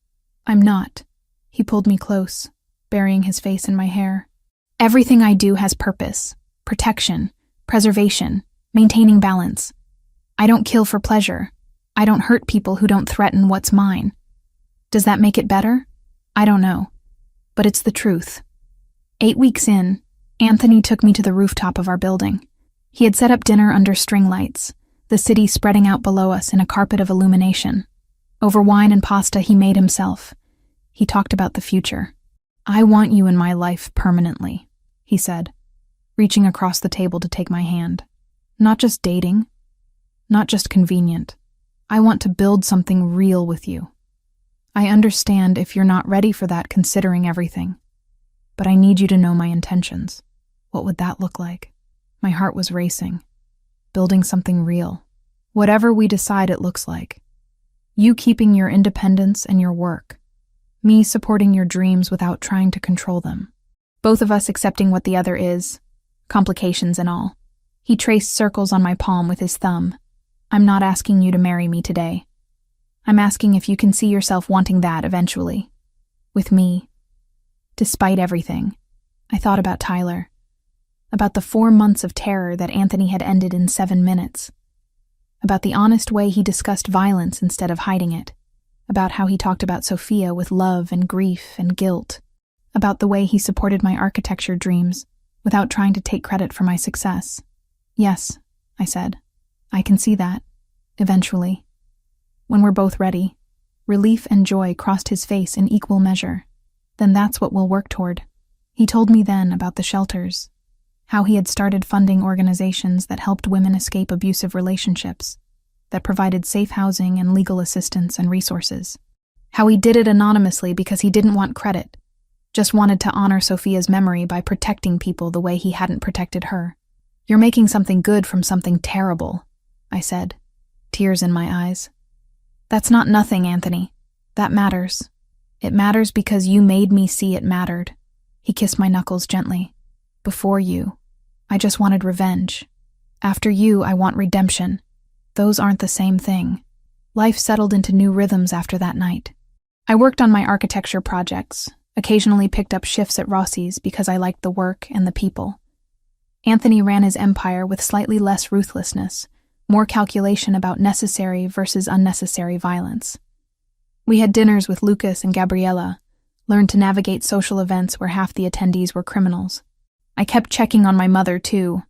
[SPEAKER 1] "I'm not." He pulled me close, burying his face in my hair. "Everything I do has purpose, protection, preservation, maintaining balance. I don't kill for pleasure. I don't hurt people who don't threaten what's mine. Does that make it better? I don't know. But it's the truth." 8 weeks in, Anthony took me to the rooftop of our building. He had set up dinner under string lights, the city spreading out below us in a carpet of illumination. Over wine and pasta he made himself. He talked about the future. "I want you in my life permanently," he said, reaching across the table to take my hand. "Not just dating, not just convenient. I want to build something real with you. I understand if you're not ready for that considering everything, but I need you to know my intentions. What would that look like?" My heart was racing. Building something real. Whatever we decide it looks like. You keeping your independence and your work. Me supporting your dreams without trying to control them. Both of us accepting what the other is, complications and all. He traced circles on my palm with his thumb. "I'm not asking you to marry me today. I'm asking if you can see yourself wanting that eventually. With me." Despite everything, I thought about Tyler. About the 4 months of terror that Anthony had ended in 7 minutes. About the honest way he discussed violence instead of hiding it. About how he talked about Sophia with love and grief and guilt. About the way he supported my architecture dreams without trying to take credit for my success. "Yes," I said. "I can see that. Eventually. When we're both ready." Relief and joy crossed his face in equal measure. "Then that's what we'll work toward." He told me then about the shelters. How he had started funding organizations that helped women escape abusive relationships, that provided safe housing and legal assistance and resources. How he did it anonymously because he didn't want credit, just wanted to honor Sophia's memory by protecting people the way he hadn't protected her. "You're making something good from something terrible," I said, tears in my eyes. "That's not nothing, Anthony. That matters. It matters because you made me see it mattered." He kissed my knuckles gently. "Before you, I just wanted revenge. After you, I want redemption. Those aren't the same thing." Life settled into new rhythms after that night. I worked on my architecture projects, occasionally picked up shifts at Rossi's because I liked the work and the people. Anthony ran his empire with slightly less ruthlessness, more calculation about necessary versus unnecessary violence. We had dinners with Lucas and Gabriella, learned to navigate social events where half the attendees were criminals. I kept checking on my mother, too.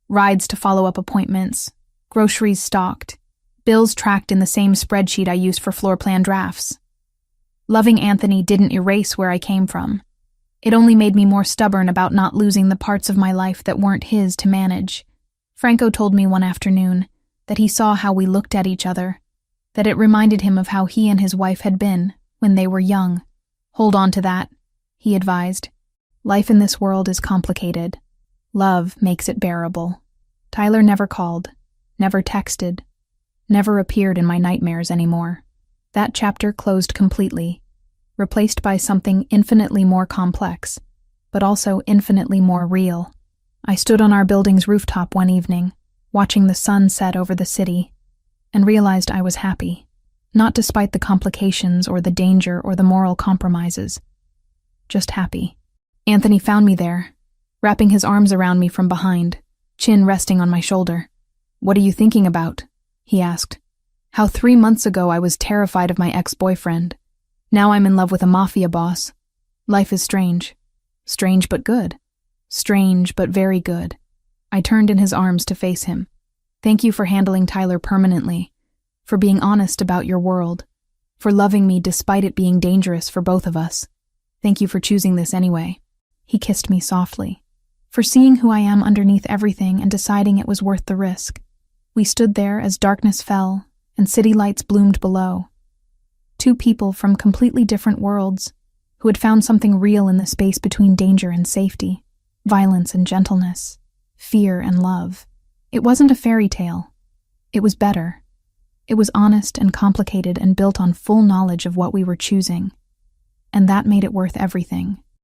[SPEAKER 1] Rides to follow-up appointments, groceries stocked, bills tracked in the same spreadsheet I used for floor plan drafts. Loving Anthony didn't erase where I came from. It only made me more stubborn about not losing the parts of my life that weren't his to manage. Franco told me one afternoon that he saw how we looked at each other, that it reminded him of how he and his wife had been when they were young. "Hold on to that," he advised. "Life in this world is complicated. Love makes it bearable." Tyler never called, never texted, never appeared in my nightmares anymore. That chapter closed completely, replaced by something infinitely more complex, but also infinitely more real. I stood on our building's rooftop one evening, watching the sun set over the city, and realized I was happy, not despite the complications or the danger or the moral compromises. Just happy. Anthony found me there, wrapping his arms around me from behind, chin resting on my shoulder. "What are you thinking about?" he asked. How 3 months ago I was terrified of my ex-boyfriend. Now I'm in love with a mafia boss. Life is strange. Strange but good. Strange but very good. I turned in his arms to face him. Thank you for handling Tyler permanently, for being honest about your world, for loving me despite it being dangerous for both of us. Thank you for choosing this anyway. He kissed me softly, for seeing who I am underneath everything and deciding it was worth the risk. We stood there as darkness fell and city lights bloomed below. Two people from completely different worlds who had found something real in the space between danger and safety, violence and gentleness, fear and love. It wasn't a fairy tale. It was better. It was honest and complicated and built on full knowledge of what we were choosing. And that made it worth everything.